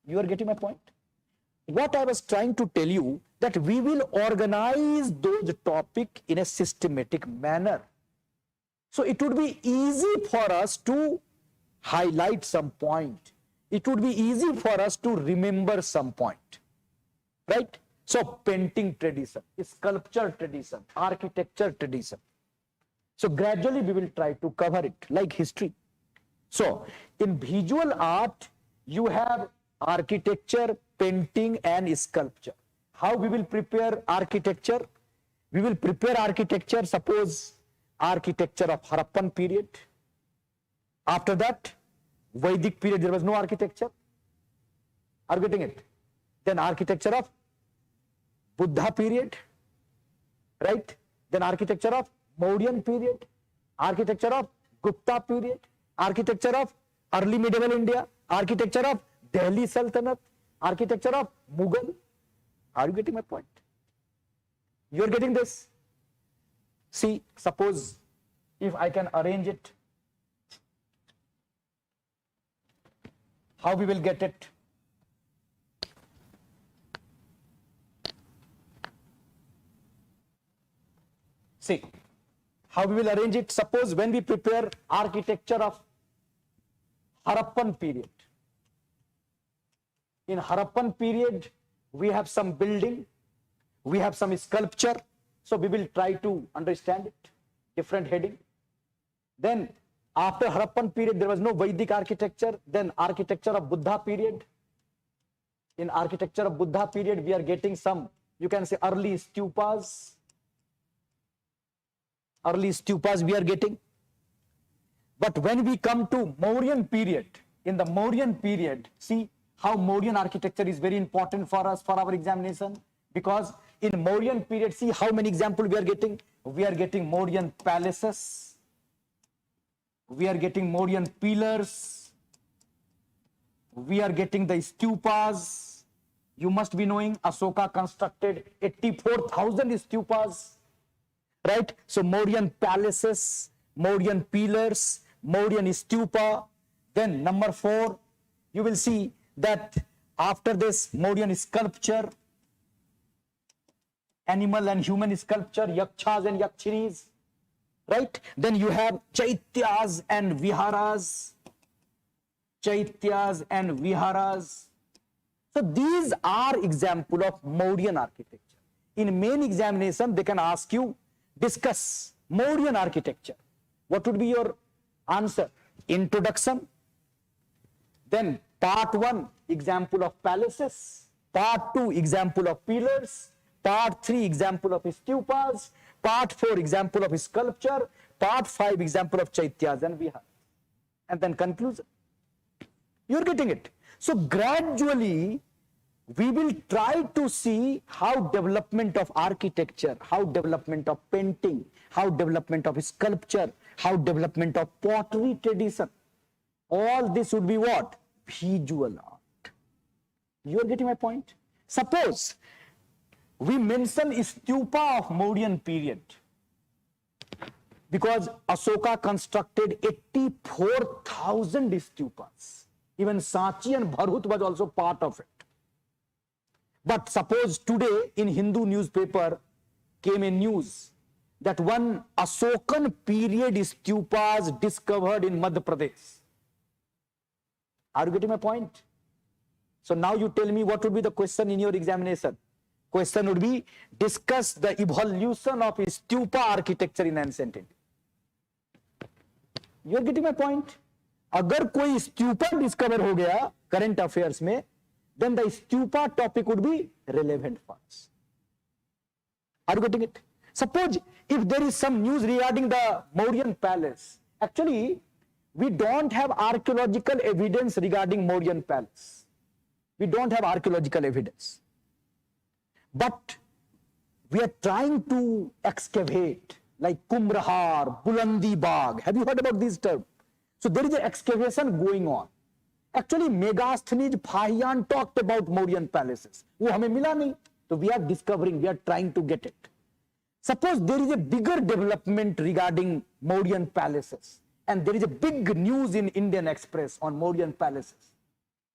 You are getting my point? What I was trying to tell you, that we will organize those topics in a systematic manner. So it would be easy for us to highlight some point. It would be easy for us to remember some point. Right? So painting tradition, sculpture tradition, architecture tradition. So gradually we will try to cover it like history. So in visual art, you have architecture, painting and sculpture. How we will prepare architecture? We will prepare architecture, suppose architecture of Harappan period. After that, Vedic period, there was no architecture. Are you getting it? Then architecture of Buddha period, right? Then architecture of Mauryan period, architecture of Gupta period, architecture of early medieval India, architecture of Delhi Sultanate, architecture of Mughal. Are you getting my point? You are getting this? See, suppose if I can arrange it, how we will get it? See, how we will arrange it? Suppose when we prepare architecture of Harappan period. In Harappan period, we have some building, we have some sculpture. So we will try to understand it, different heading. Then after Harappan period, there was no Vedic architecture. Then architecture of Buddha period. In architecture of Buddha period, we are getting some, you can say early stupas. Early stupas we are getting. But when we come to Mauryan period, in the Mauryan period, see how Mauryan architecture is very important for us, for our examination. Because in Mauryan period, see how many examples we are getting. We are getting Mauryan palaces. We are getting Mauryan pillars. We are getting the stupas. You must be knowing Ashoka constructed 84,000 stupas. Right? So Mauryan palaces, Mauryan pillars, Mauryan stupa. Then number 4, you will see that after this Mauryan sculpture, animal and human sculpture, yakshas and yakshinis. Right? Then you have chaityas and viharas. Chaityas and viharas. So these are example of Mauryan architecture. In main examination, they can ask you, discuss Mauryan architecture. What would be your Answer, introduction. Then part 1, example of palaces. Part 2, example of pillars. Part 3, example of stupas. Part 4, example of sculpture. Part 5, example of chaityas and vihar. And then conclusion. You're getting it. So gradually, we will try to see how development of architecture, how development of painting, how development of sculpture, how development of pottery tradition, all this would be what? Visual art. You are getting my point? Suppose we mention stupa of Mauryan period because Asoka constructed 84,000 stupas. Even Sanchi and Bharhut was also part of it. But suppose today in Hindu newspaper came a news that one Asokan period stupas discovered in Madhya Pradesh. Are you getting my point? So now you tell me what would be the question in your examination. Question would be, discuss the evolution of stupa architecture in ancient India. You are getting my point? अगर कोई stupa discover हो गया current affairs में, then the stupa topic would be relevant for us. Are you getting it? Suppose if there is some news regarding the Mauryan palace, actually we don't have archaeological evidence regarding Mauryan palace. We don't have archaeological evidence. But we are trying to excavate like Kumrahar, Bulandi Bagh. Have you heard about these terms? So there is an excavation going on. Actually, Megasthenes Fahian talked about Mauryan palaces. वो हमें मिला नहीं. So we are discovering, we are trying to get it. Suppose there is a bigger development regarding Mauryan palaces and there is a big news in Indian Express on Mauryan palaces.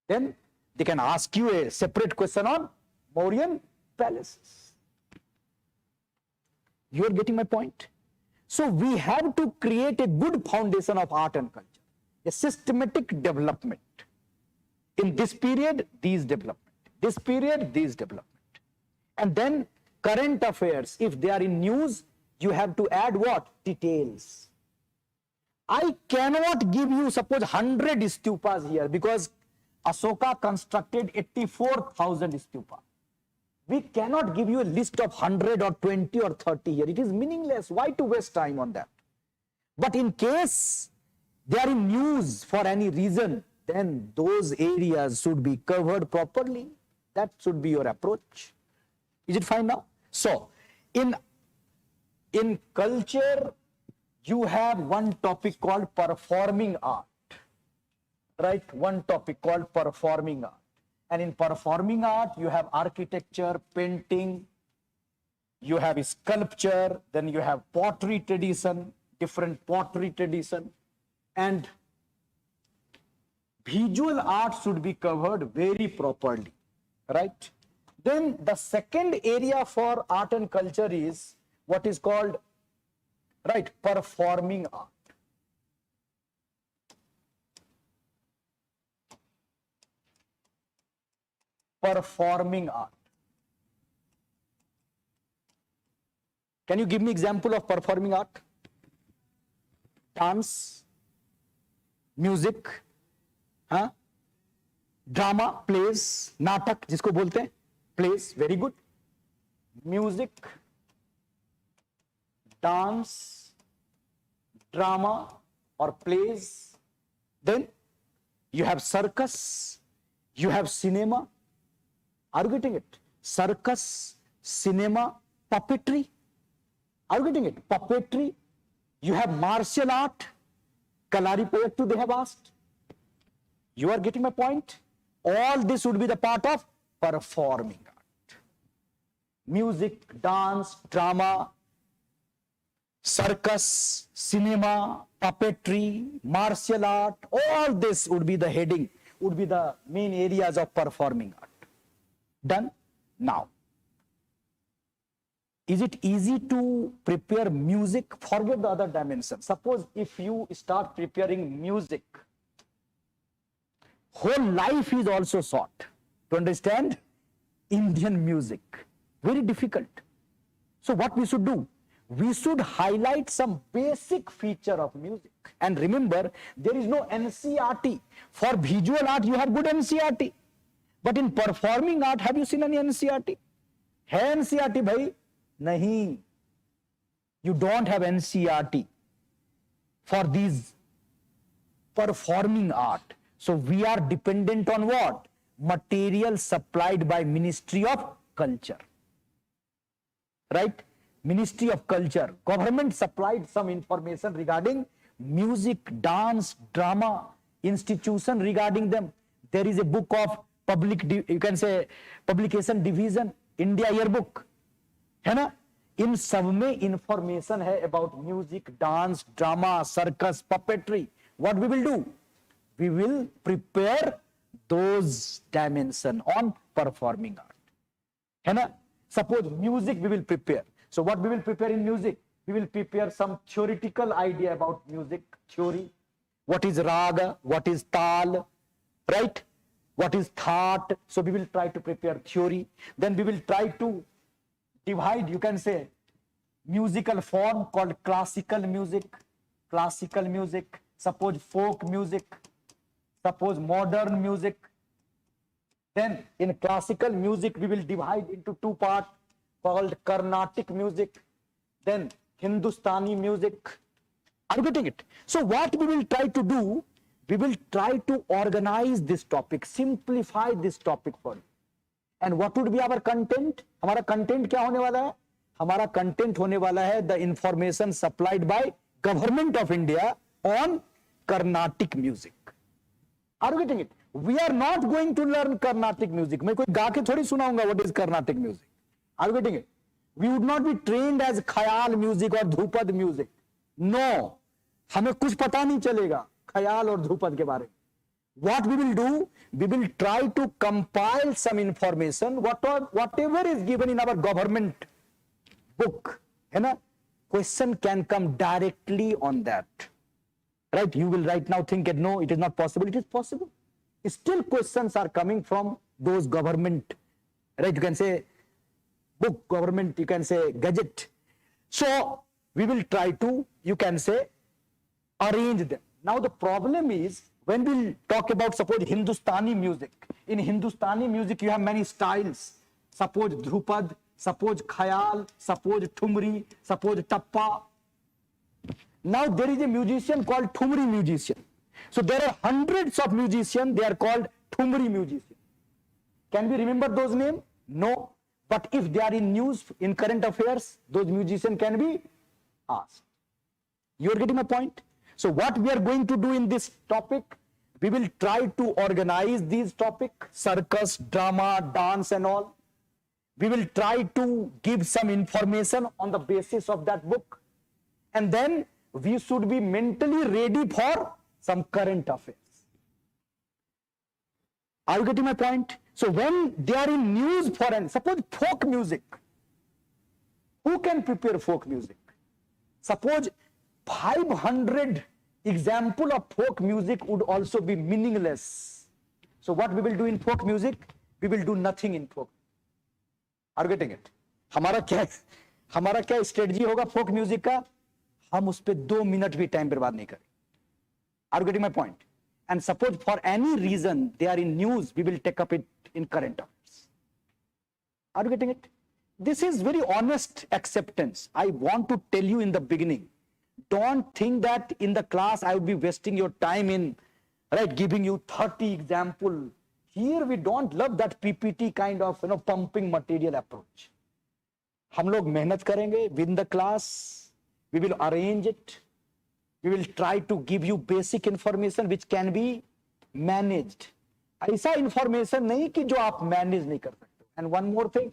Then they can ask you a separate question on Mauryan palaces. You are getting my point? So we have to create a good foundation of art and culture, a systematic development. In this period, these development. This period, these development. And then current affairs, if they are in news, you have to add what? Details. I cannot give you, suppose, 100 stupas here because Asoka constructed 84,000 stupas. We cannot give you a list of 100 or 20 or 30 here. It is meaningless. Why to waste time on that? But in case they are in news for any reason, then those areas should be covered properly. That should be your approach. Is it fine now? So, in culture, you have one topic called performing art. Right? One topic called performing art. And in performing art, you have architecture, painting, you have sculpture, then you have pottery tradition, different pottery tradition, and visual art should be covered very properly, right? Then the second area for art and culture is what is called, right, performing art. Performing art. Can you give me example of performing art? Dance, music, हाँ? Drama, plays, नाटक जिसको बोलते हैं, plays, very good. Music, dance, drama or plays. Then you have circus, you have cinema. Are you getting it? Circus, cinema, puppetry. Are you getting it? Puppetry. You have martial art. Kalari Payattu they have asked. You are getting my point? All this would be the part of performing art. Music, dance, drama, circus, cinema, puppetry, martial art, all this would be the heading, would be the main areas of performing art. Done? Now, is it easy to prepare music? Forget the other dimension. Suppose if you start preparing music, whole life is also sought to understand Indian music. Very difficult. So what we should do? we should highlight some basic feature of music. And remember, there is no NCRT. For visual art, you have good NCRT. But in performing art, have you seen any NCRT? है NCRT भाई? नहीं. You don't have NCRT for these performing art. So we are dependent on what? Material supplied by Ministry of Culture. Right? Ministry of Culture. Government supplied some information regarding music, dance, drama, institution regarding them. There is a book of you can say publication division, India yearbook, है ना? इन सब में information है about music, dance, drama, circus, puppetry. What we will do? We will prepare those dimension on performing art, है ना? Suppose music we will prepare. So what we will prepare in music? We will prepare some theoretical idea about music theory. What is raga? What is tal? Right? What is thought? So we will try to prepare theory. Then we will try to divide, you can say, musical form called classical music. Classical music. Suppose folk music. Suppose modern music. Then in classical music we will divide into two parts called Carnatic music, then Hindustani music. Are you getting it? So what we will try to do, we will try to organize this topic, simplify this topic for you. And what would be our content? हमारा content क्या होने वाला है? हमारा content होने वाला है the information supplied by Government of India on Carnatic music. Are you getting it? We are not going to learn Carnatic music. मैं कोई गा के थोड़ी सुनाऊंगा what is Carnatic music. Are you getting it? We would not be trained as ख्याल music or Dhrupad music. No. हमें कुछ पता नहीं चलेगा ख्याल और ध्रुपद के बारे में. What we will do? We will try to compile some information, whatever is given in our government book. है ना? Question can come directly on that. Right? You will right now think that no, it is not possible. It is possible. Still questions are coming from those government. Right? You can say book, government, you can say gadget. So we will try to, you can say, arrange them. Now the problem is when we talk about suppose Hindustani music. In Hindustani music you have many styles. Suppose Dhrupad, suppose Khayal, suppose Thumri, suppose Tappa. Now there is a musician called Thumri musician. So there are hundreds of musicians, they are called Thumri musicians. Can we remember those names? No. But if they are in news, in current affairs, those musicians can be asked. You are getting my point? So what we are going to do in this topic, we will try to organize these topics, circus, drama, dance and all. We will try to give some information on the basis of that book. And then we should be mentally ready for some current affairs. Are you getting my point? So when they are in news foreign, suppose folk music. Who can prepare folk music? Suppose 500 example of folk music would also be meaningless. So what we will do in folk music? We will do nothing in folk. Are you getting it? हमारा क्या strategy होगा folk music का? हम उस पे 2 minute भी time बर्बाद नहीं करें. Are you getting my point? And suppose for any reason they are in news, we will take up it in current affairs. Are you getting it? This is very honest acceptance. I want to tell you in the beginning. Don't think that in the class I would be wasting your time in giving you 30 example. Here we don't love that PPT kind of pumping material approach. हम लोग मेहनत करेंगे within the class. We will arrange it. We will try to give you basic information which can be managed. ऐसा information नहीं कि जो आप manage नहीं कर सकते. And one more thing,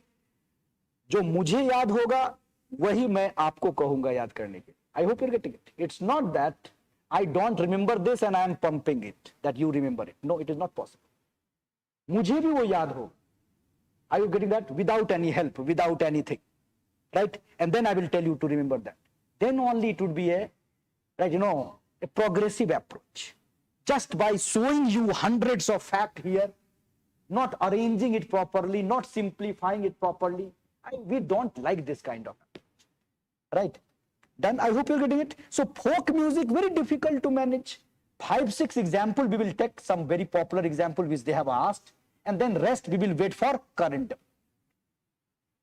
जो मुझे याद होगा वही मैं आपको कहूंगा याद करने के. I hope you're getting it. It's not that I don't remember this and I am pumping it that you remember it. No, it is not possible. मुझे भी वो याद हो. Are you getting that? Without any help, without anything, right? And then I will tell you to remember that. Then only it would be a a progressive approach. Just by showing you hundreds of facts here, not arranging it properly, not simplifying it properly, we don't like this kind of approach, right? Done? I hope you're getting it. So folk music, very difficult to manage. 5-6 example we will take, some very popular example which they have asked, and then rest we will wait for current.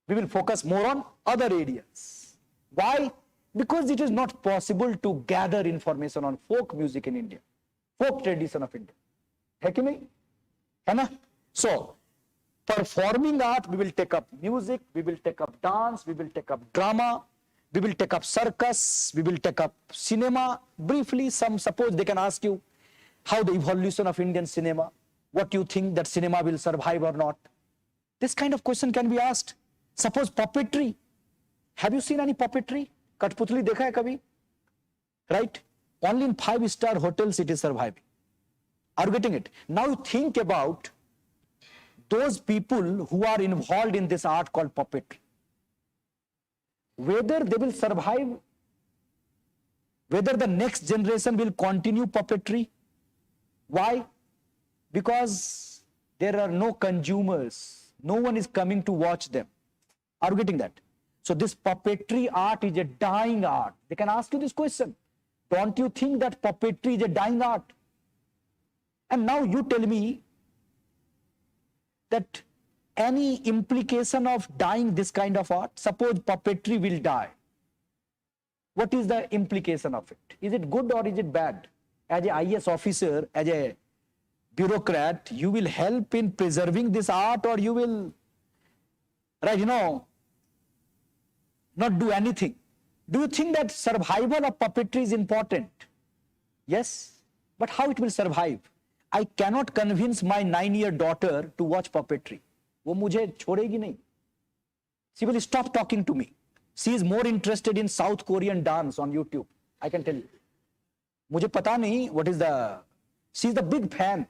We will focus more on other areas. Why? Because it is not possible to gather information on folk music in India, folk tradition of India. है कि नहीं? है ना? So, performing art, we will take up music, we will take up dance, we will take up drama, we will take up circus, we will take up cinema. Briefly, suppose they can ask you how the evolution of Indian cinema, what you think that cinema will survive or not. This kind of question can be asked. Suppose puppetry. Have you seen any puppetry? Katputli dekha hai kabhi? Right? Only in 5-star hotels it is surviving. Are you getting it? Now you think about those people who are involved in this art called puppetry. Whether they will survive, whether the next generation will continue puppetry. Why? Because there are no consumers. No one is coming to watch them. Are you getting that? So this puppetry art is a dying art. They can ask you this question. Don't you think that puppetry is a dying art? And now you tell me that any implication of dying this kind of art, suppose puppetry will die. What is the implication of it? Is it good or is it bad? As a IAS officer, as a bureaucrat, you will help in preserving this art, or you will, right, not do anything. Do you think that survival of puppetry is important? Yes, but how it will survive? I cannot convince my 9-year daughter to watch puppetry. वो मुझे छोड़ेगी नहीं. She will stop talking to me. She is more interested in South Korean dance on YouTube. I can tell you. मुझे पता नहीं what is the. She is the big fan.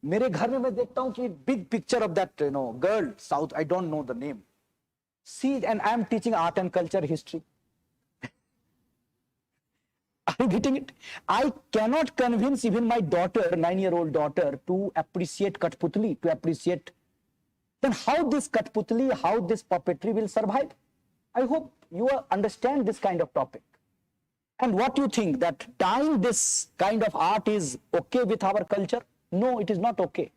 मेरे घर में मैं देखता हूँ कि big picture of that girl South. I don't know the name. See, and I am teaching art and culture history. Are you getting it? I cannot convince even my daughter, 9-year-old daughter, to appreciate Kathputli, to appreciate. Then how this Kathputli, how this puppetry will survive? I hope you understand this kind of topic. And what you think, that dying this kind of art is okay with our culture? No, it is not okay.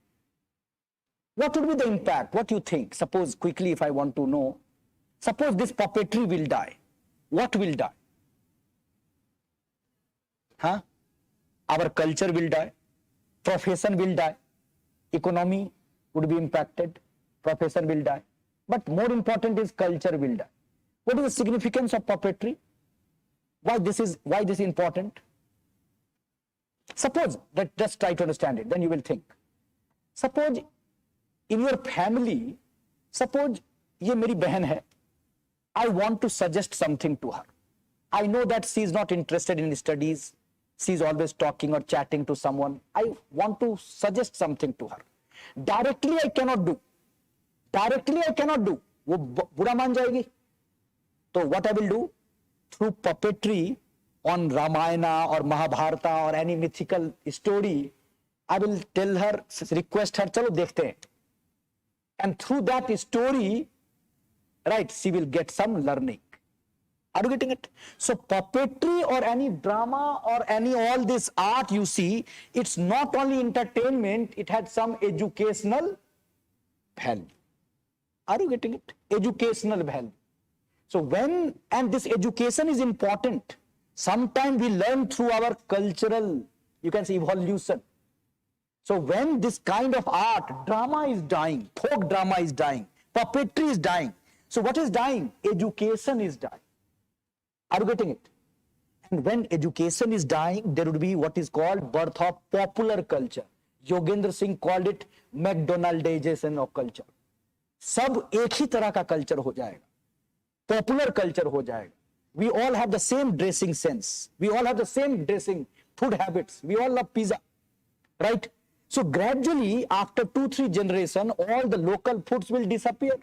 What would be the impact? What do you think? Suppose quickly, if I want to know, suppose this puppetry will die. What will die? Huh? Our culture will die. Profession will die. Economy would be impacted. Profession will die. But more important is culture will die. What is the significance of puppetry? Why this is important? Suppose that, just try to understand it, then you will think. Suppose in your family, suppose ये मेरी बहन है, I want to suggest something to her. I know that she is not interested in studies. She is always talking or chatting to someone. I want to suggest something to her. Directly I cannot do. वो बुरा मान जाएगी. So what I will do? Through puppetry on Ramayana or Mahabharata or any mythical story, I will tell her, request her, चलो देखते हैं. And through that story, right, she will get some learning. Are you getting it? So puppetry or any drama or any all this art you see, it's not only entertainment, it had some educational value. Are you getting it? Educational value. So and this education is important. Sometimes we learn through our cultural, you can say, evolution. So when this kind of art, drama is dying, folk drama is dying, puppetry is dying. So what is dying? Education is dying. Are you getting it? And when education is dying, there would be what is called birth of popular culture. Yogendra Singh called it McDonaldization of culture. सब एक ही तरह का culture हो जाएगा. Popular culture हो जाएगा. We all have the same dressing sense. We all have the same dressing, food habits. We all love pizza, right? So gradually, after 2-3 generations, all the local foods will disappear.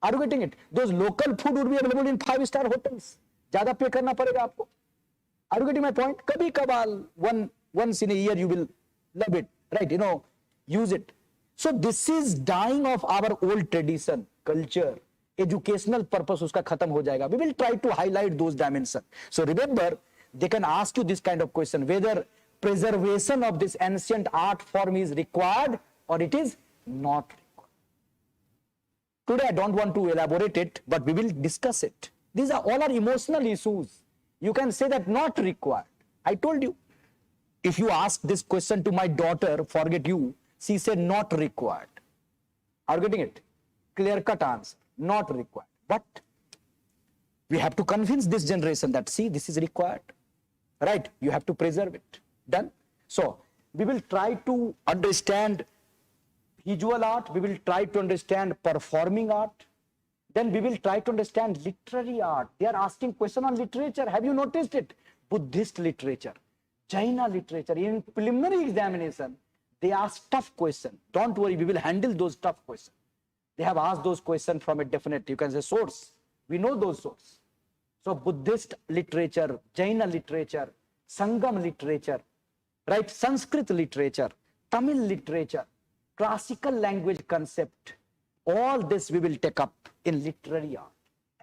Are you getting it? Those local food would be available in 5-star hotels. ज़्यादा पे करना पड़ेगा आपको. Are you getting my point? कभी कभार, once in a year you will love it, right? Use it. So this is dying of our old tradition, culture. educational purpose uska khatam ho jayega. We will try to highlight those dimensions. So remember, they can ask you this kind of question, whether preservation of this ancient art form is required or it is not required. Today I don't want to elaborate it, but we will discuss it. These are all are emotional issues. You can say that not required. I told you, if you ask this question to my daughter, forget you, she said not required. Are you getting it? Clear cut answer, not required. But we have to convince this generation that, see, this is required, right? You have to preserve it. Done? So we will try to understand visual art, we will try to understand performing art, then we will try to understand literary art. They are asking question on literature. Have you noticed it? Buddhist literature, Jaina literature. In preliminary examination, they ask tough question. Don't worry, we will handle those tough questions. They have asked those questions from a definite, you can say, source. We know those sources. So Buddhist literature, Jaina literature, Sangam literature, right? Sanskrit literature, Tamil literature, classical language concept, all this we will take up in literary art.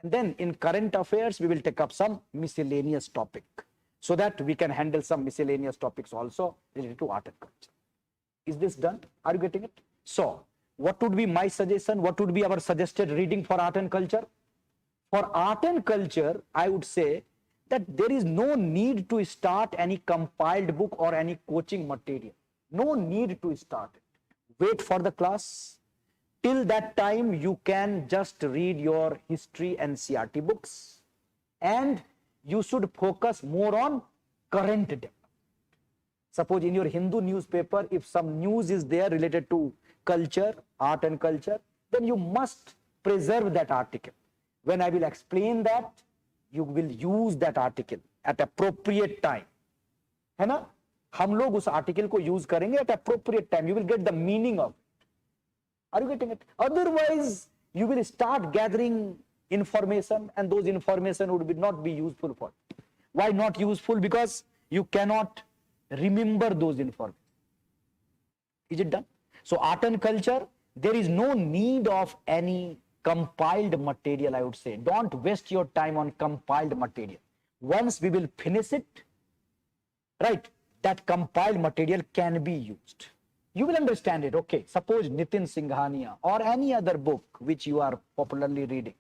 And then in current affairs, we will take up some miscellaneous topic so that we can handle some miscellaneous topics also related to art and culture. Is this done? Are you getting it? So what would be my suggestion? What would be our suggested reading for art and culture? For art and culture, I would say that there is no need to start any compiled book or any coaching material. No need to start it. Wait for the class. Till that time, you can just read your history and CRT books, and you should focus more on current development. Suppose in your Hindu newspaper, if some news is there related to culture, art and culture, then you must preserve that article. When I will explain that, you will use that article at appropriate time. है ना? हम लोग उस article को use करेंगे at appropriate time. You will get the meaning of it. Are you getting it? Otherwise, you will start gathering information, and those information would not be useful for you. Why not useful? Because you cannot remember those information. Is it done? So art and culture, there is no need of any compiled material, I would say. Don't waste your time on compiled material. Once we will finish it, right, that compiled material can be used. You will understand it. Okay, suppose Nitin Singhania or any other book which you are popularly reading.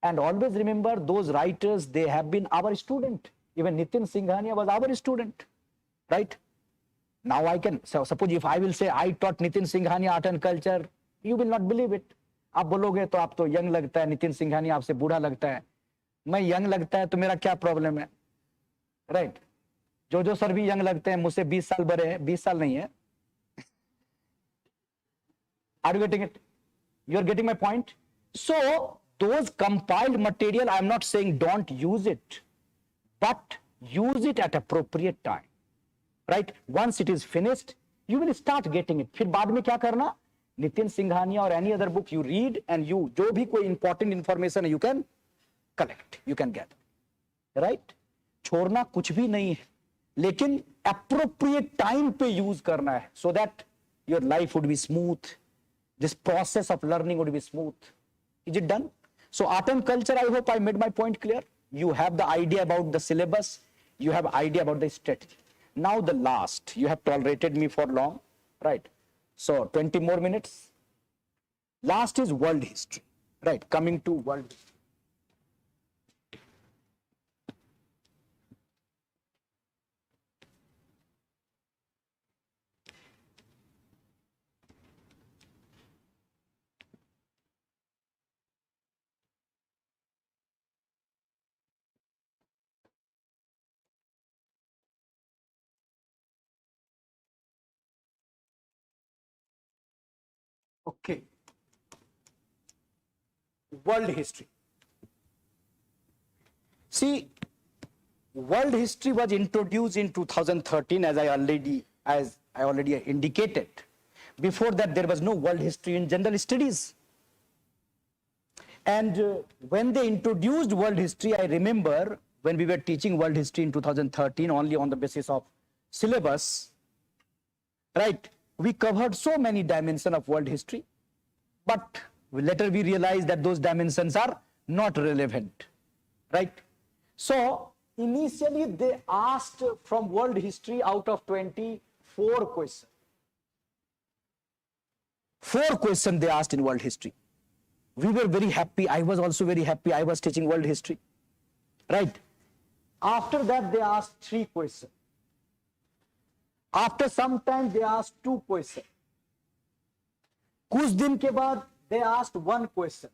And always remember, those writers, they have been our student. Even Nitin Singhania was our student, right? Now I can, so suppose if I will say I taught Nitin Singhania art and culture, you will not believe it. आप बोलोगे तो आप तो young लगता है, नितिन सिंघानिया आपसे बूढ़ा लगता है. मैं यंग लगता है तो मेरा क्या प्रॉब्लम है, राइट? जो सर भी यंग लगते हैं, मुझसे 20 साल बड़े हैं, 20 साल नहीं है. Are you getting it? You are getting my point? So those compiled material, I am not saying don't use it, but use it at appropriate time, right? Once it is finished, you will start getting it. फिर बाद में क्या करना? Nitin Singhania or any other book you read, and you जो भी कोई important information है, you can collect, you can get, right? छोड़ना कुछ भी नहीं है, लेकिन appropriate time पे use करना है, so that your life would be smooth. This process of learning would be smooth. Is it done? So art and culture, I hope I made my point clear. You have the idea about the syllabus. You have idea about the strategy. Now the last, you have tolerated me for long, right? So 20 more minutes. Last is world history, right? Coming to world history. Okay. World history. See, world history was introduced in 2013, as I already indicated. Before that, there was no world history in general studies. And when they introduced world history, I remember when we were teaching world history in 2013 only on the basis of syllabus, right? We covered so many dimensions of world history, but Later we realized that those dimensions are not relevant, right? So initially they asked from world history out of 24 questions. 4 questions they asked in world history. We were very happy. I was also very happy. I was teaching world history, right? After that they asked 3 questions. After some time they asked 2 questions. कुछ दिन के बाद they asked 1 question.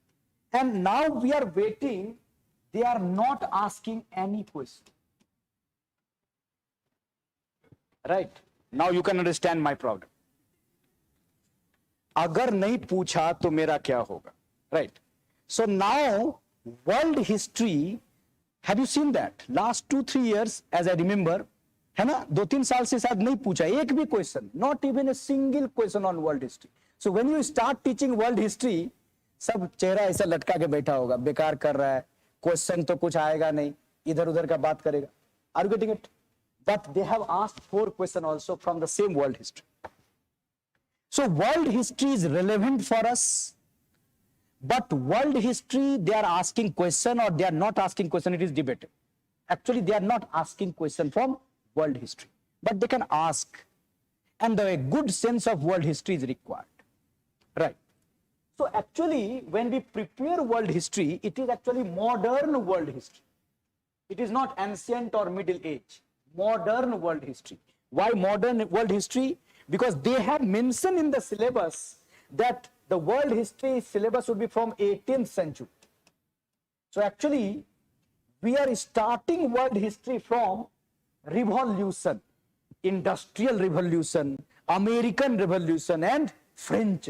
And now we are waiting. They are not asking any question. Right? Now you can understand my problem. अगर नहीं पूछा तो मेरा क्या होगा? Right? So now world history, have you seen that? Last 2-3 years, as I remember, है ना, 2-3 साल से शायद नहीं पूछा एक भी question, not even a single question on world history. So when you start teaching world history, सब चेहरा ऐसा लटका के बैठा होगा, बेकार कर रहा है, क्वेश्चन तो कुछ आएगा नहीं, इधर उधर का बात करेगा. Are you getting it? But they have asked 4 questions also from the same world history. So world history is relevant for us, but world history they are asking question or they are not asking question, it is debated. Actually they are not asking question from world history, but they can ask, and a good sense of world history is required, right? So actually when we prepare world history, it is actually modern world history. It is not ancient or middle age, modern world history. Why modern world history? Because they have mentioned in the syllabus that the world history syllabus would be from 18th century. So actually we are starting world history from revolution, industrial revolution, American revolution and French.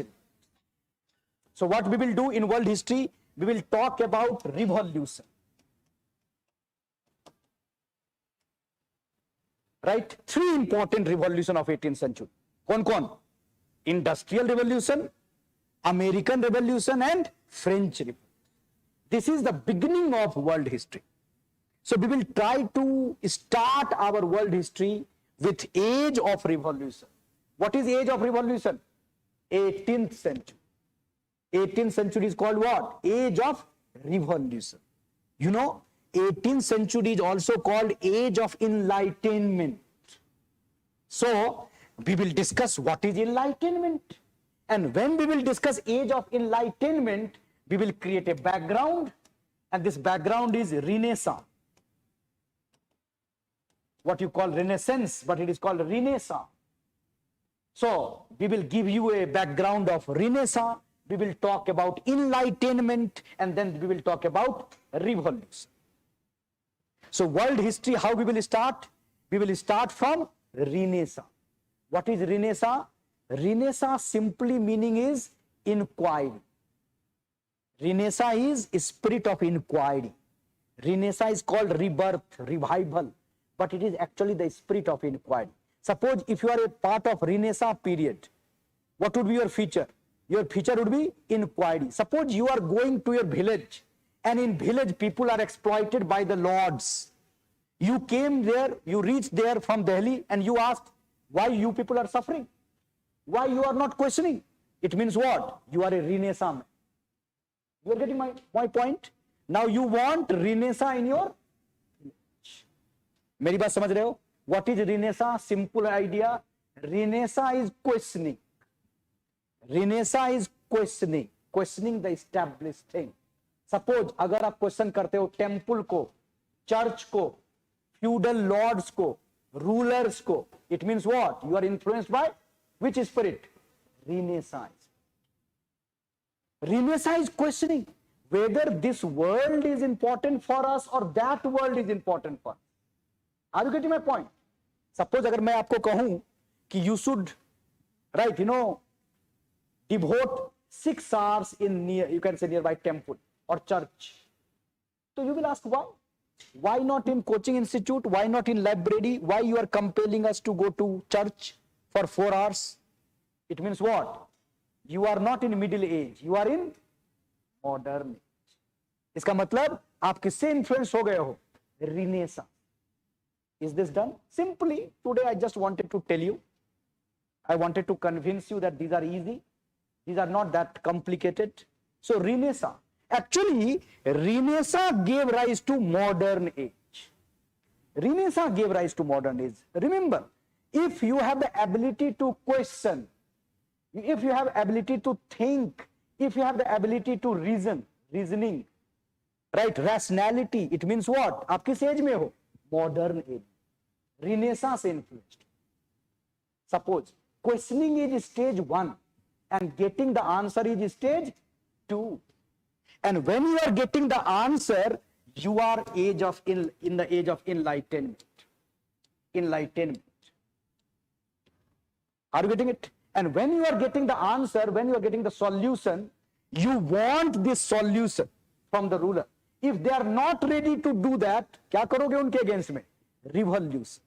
So what we will do in world history, we will talk about revolution, right? 3 important revolution of 18th century. कौन? Industrial revolution, American revolution and French revolution. This is the beginning of world history. So we will try to start our world history with age of revolution. What is age of revolution? 18th century. 18th century is called what? Age of revolution. You know, 18th century is also called age of enlightenment. So we will discuss what is enlightenment. And when we will discuss age of enlightenment, we will create a background, and this background is Renaissance. What you call Renaissance, but it is called Renaissance. So we will give you a background of Renaissance, we will talk about enlightenment, and then we will talk about revolution. So world history, how we will start? We will start from Renaissance. What is Renaissance? Renaissance simply meaning is inquiry. Renaissance is spirit of inquiry. Renaissance is called rebirth, revival, but it is actually the spirit of inquiry. Suppose if you are a part of Renaissance period, what would be your feature? Your feature would be inquiry. Suppose you are going to your village, and in village people are exploited by the lords. You came there, you reached there from Delhi, and you asked why you people are suffering. Why you are not questioning? It means what? You are a Renaissance man. You are getting my point? Now you want Renaissance in your village. मेरी बात समझ रहे हो? What is Renaissance? Simple idea. Renaissance is questioning. Renaissance is questioning. Questioning the established thing. Suppose अगर आप question करते हो temple को, चर्च को, फ्यूडल लॉर्ड्स को, रूलर्स को, it means what? You are influenced by which spirit? Renaissance. Renaissance is questioning whether this world is important for us or that world is important for us. Are you getting my point? Suppose अगर मैं आपको कहूं कि you should, right, devote 6 hours in you can say nearby temple or church. So you will ask why? Why not in coaching institute? Why not in library? Why you are compelling us to go to church for 4 hours? It means what? You are not in middle age. You are in modern age. इसका मतलब आप किससे influence हो गए हो? Renaissance. Is this done? Simply, today I just wanted to tell you. I wanted to convince you that these are easy. These are not that complicated. So Renaissance. Actually, Renaissance gave rise to modern age. Renaissance gave rise to modern age. Remember, if you have the ability to question, if you have ability to think, if you have the ability to reasoning, right, rationality, it means what? आप किस as में हो? Modern age. Renaissance influenced. Suppose questioning is stage 1 and getting the answer is stage 2. And when you are getting the answer, you are in the age of enlightenment. Enlightenment. Are you getting it? And when you are getting the answer, when you are getting the solution, you want this solution from the ruler. If they are not ready to do that, क्या करोगे उनके against में? Revolution.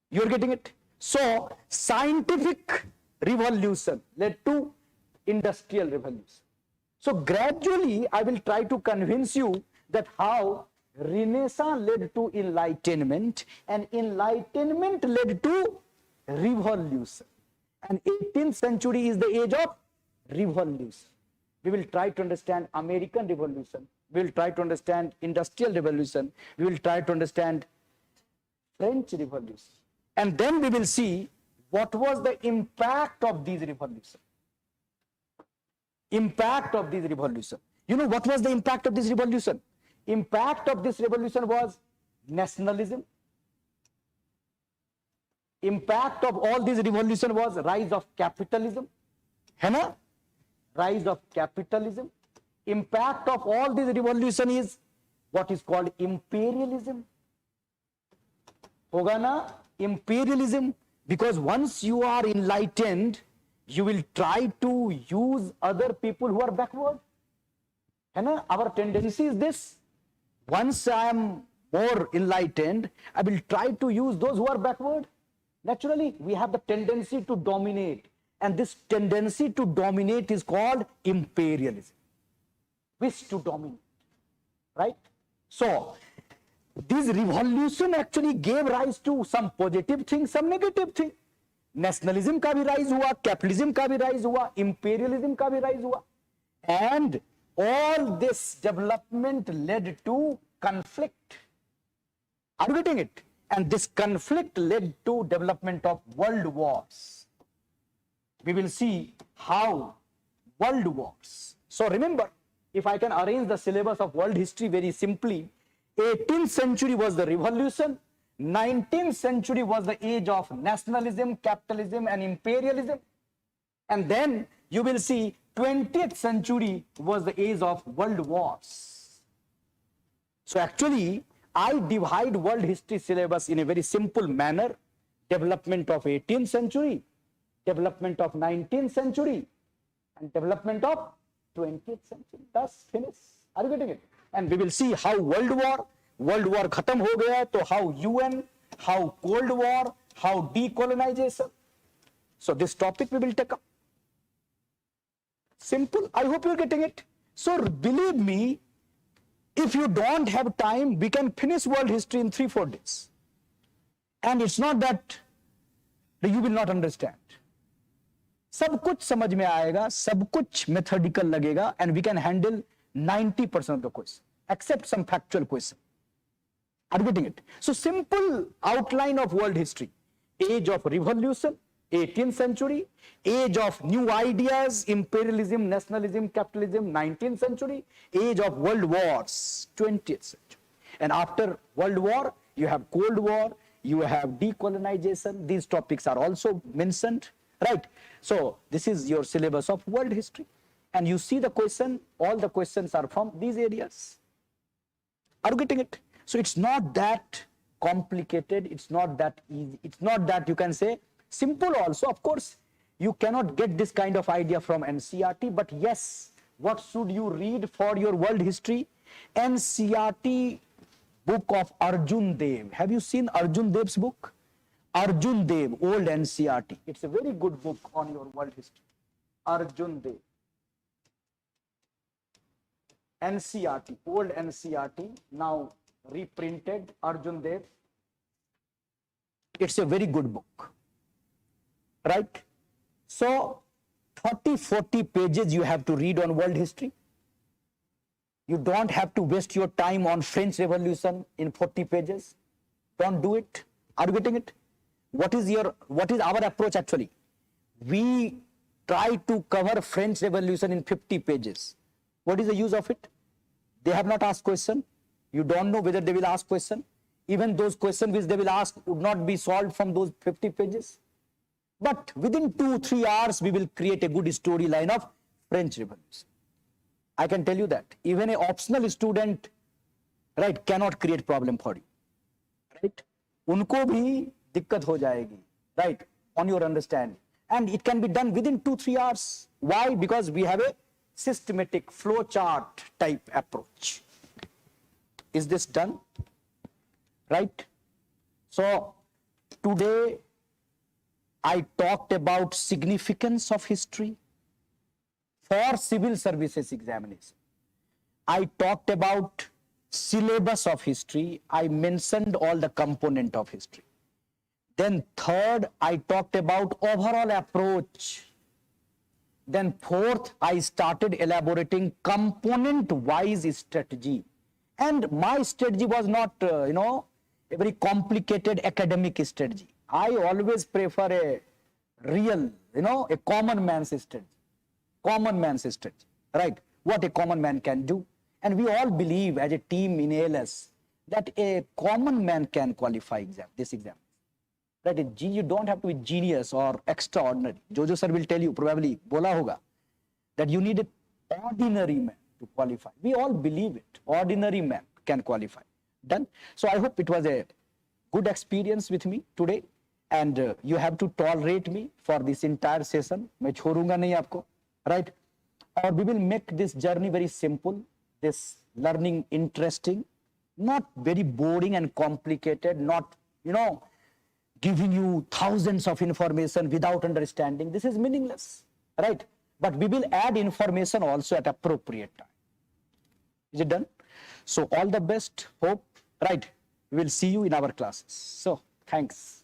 You are getting it? So, scientific revolution led to industrial revolution. So, gradually, I will try to convince you that how Renaissance led to enlightenment and enlightenment led to revolution. And 18th century is the age of revolution. We will try to understand American Revolution. We will try to understand Industrial Revolution. We will try to understand French Revolution. And then we will see what was the impact of these revolutions. Impact of these revolutions. You know what was the impact of this revolution? Impact of this revolution was nationalism. Impact of all these revolution was rise of capitalism. है ना? Rise of capitalism. Impact of all these revolution is what is called imperialism. होगा ना? Imperialism. Because once you are enlightened, you will try to use other people who are backward. है ना? Our tendency is this. Once I am more enlightened, I will try to use those who are backward. Naturally, we have the tendency to dominate. And this tendency to dominate is called imperialism. Wish to dominate. Right? So, this revolution actually gave rise to some positive things, some negative things. Nationalism का भी rise हुआ, capitalism का भी rise हुआ, imperialism का भी rise हुआ. And all this development led to conflict. Are you getting it? And this conflict led to development of world wars. We will see how world wars. So remember, if I can arrange the syllabus of world history very simply, 18th century was the revolution, 19th century was the age of nationalism, capitalism and imperialism. And then you will see 20th century was the age of world wars. So actually, I divide world history syllabus in a very simple manner. Development of 18th century, development of 19th century, and development of 20th century. Thus finish. Are you getting it? And we will see how World War khatam ho gaya, to how UN, how Cold War, how decolonization. So this topic we will take up. Simple. I hope you are getting it. So believe me, if you don't have time, we can finish world history in 3-4 days. And it's not that you will not understand. सब कुछ समझ में आएगा, सब कुछ methodical लगेगा, and we can handle 90% of the question, except some factual question. Are you getting it? So simple outline of world history. Age of revolution, 18th century. Age of new ideas, imperialism, nationalism, capitalism, 19th century. Age of world wars, 20th century. And after World War, you have Cold War, you have decolonization. These topics are also mentioned, right? So this is your syllabus of world history. And you see the question, all the questions are from these areas. Are you getting it? So it's not that complicated, it's not that easy, it's not that you can say simple also. Of course, you cannot get this kind of idea from NCERT, but yes, what should you read for your world history? NCERT book of Arjun Dev. Have you seen Arjun Dev's book? Arjun Dev, old NCERT. It's a very good book on your world history. Arjun Dev. NCERT, old NCERT, now reprinted, Arjun Dev. It's a very good book, right? So 30-40 pages you have to read on world history. You don't have to waste your time on French Revolution in 40 pages. Don't do it. Are you getting it? What is our approach actually? We try to cover French Revolution in 50 pages. What is the use of it? They have not asked question. You don't know whether they will ask question. Even those questions which they will ask would not be solved from those 50 pages. But within 2-3 hours, we will create a good storyline of French Revolution. I can tell you that. Even an optional student, right, cannot create problem for you. Right? Unko bhi dikkat ho jayegi, right, on your understanding. And it can be done within 2-3 hours. Why? Because we have a systematic flow chart type approach. Is this done? Right? So, today I talked about significance of history for civil services examination. I talked about syllabus of history. I mentioned all the component of history. Then third, I talked about overall approach. Then fourth, I started elaborating component-wise strategy. And my strategy was not, a very complicated academic strategy. I always prefer a real, a common man's strategy. Common man's strategy, right? What a common man can do. And we all believe as a team in ALS that a common man can qualify this exam. Right? You don't have to be genius or extraordinary. Jojo sir will tell you, probably, bola hoga, that you need an ordinary man to qualify. We all believe it. Ordinary man can qualify. Done. So I hope it was a good experience with me today. And you have to tolerate me for this entire session. मैं छोड़ूंगा नहीं आपको, right? Or we will make this journey very simple, this learning interesting, not very boring and complicated, not, giving you thousands of information without understanding. This is meaningless, right? But we will add information also at appropriate time. Is it done? So all the best, hope, right? We will see you in our classes. So thanks.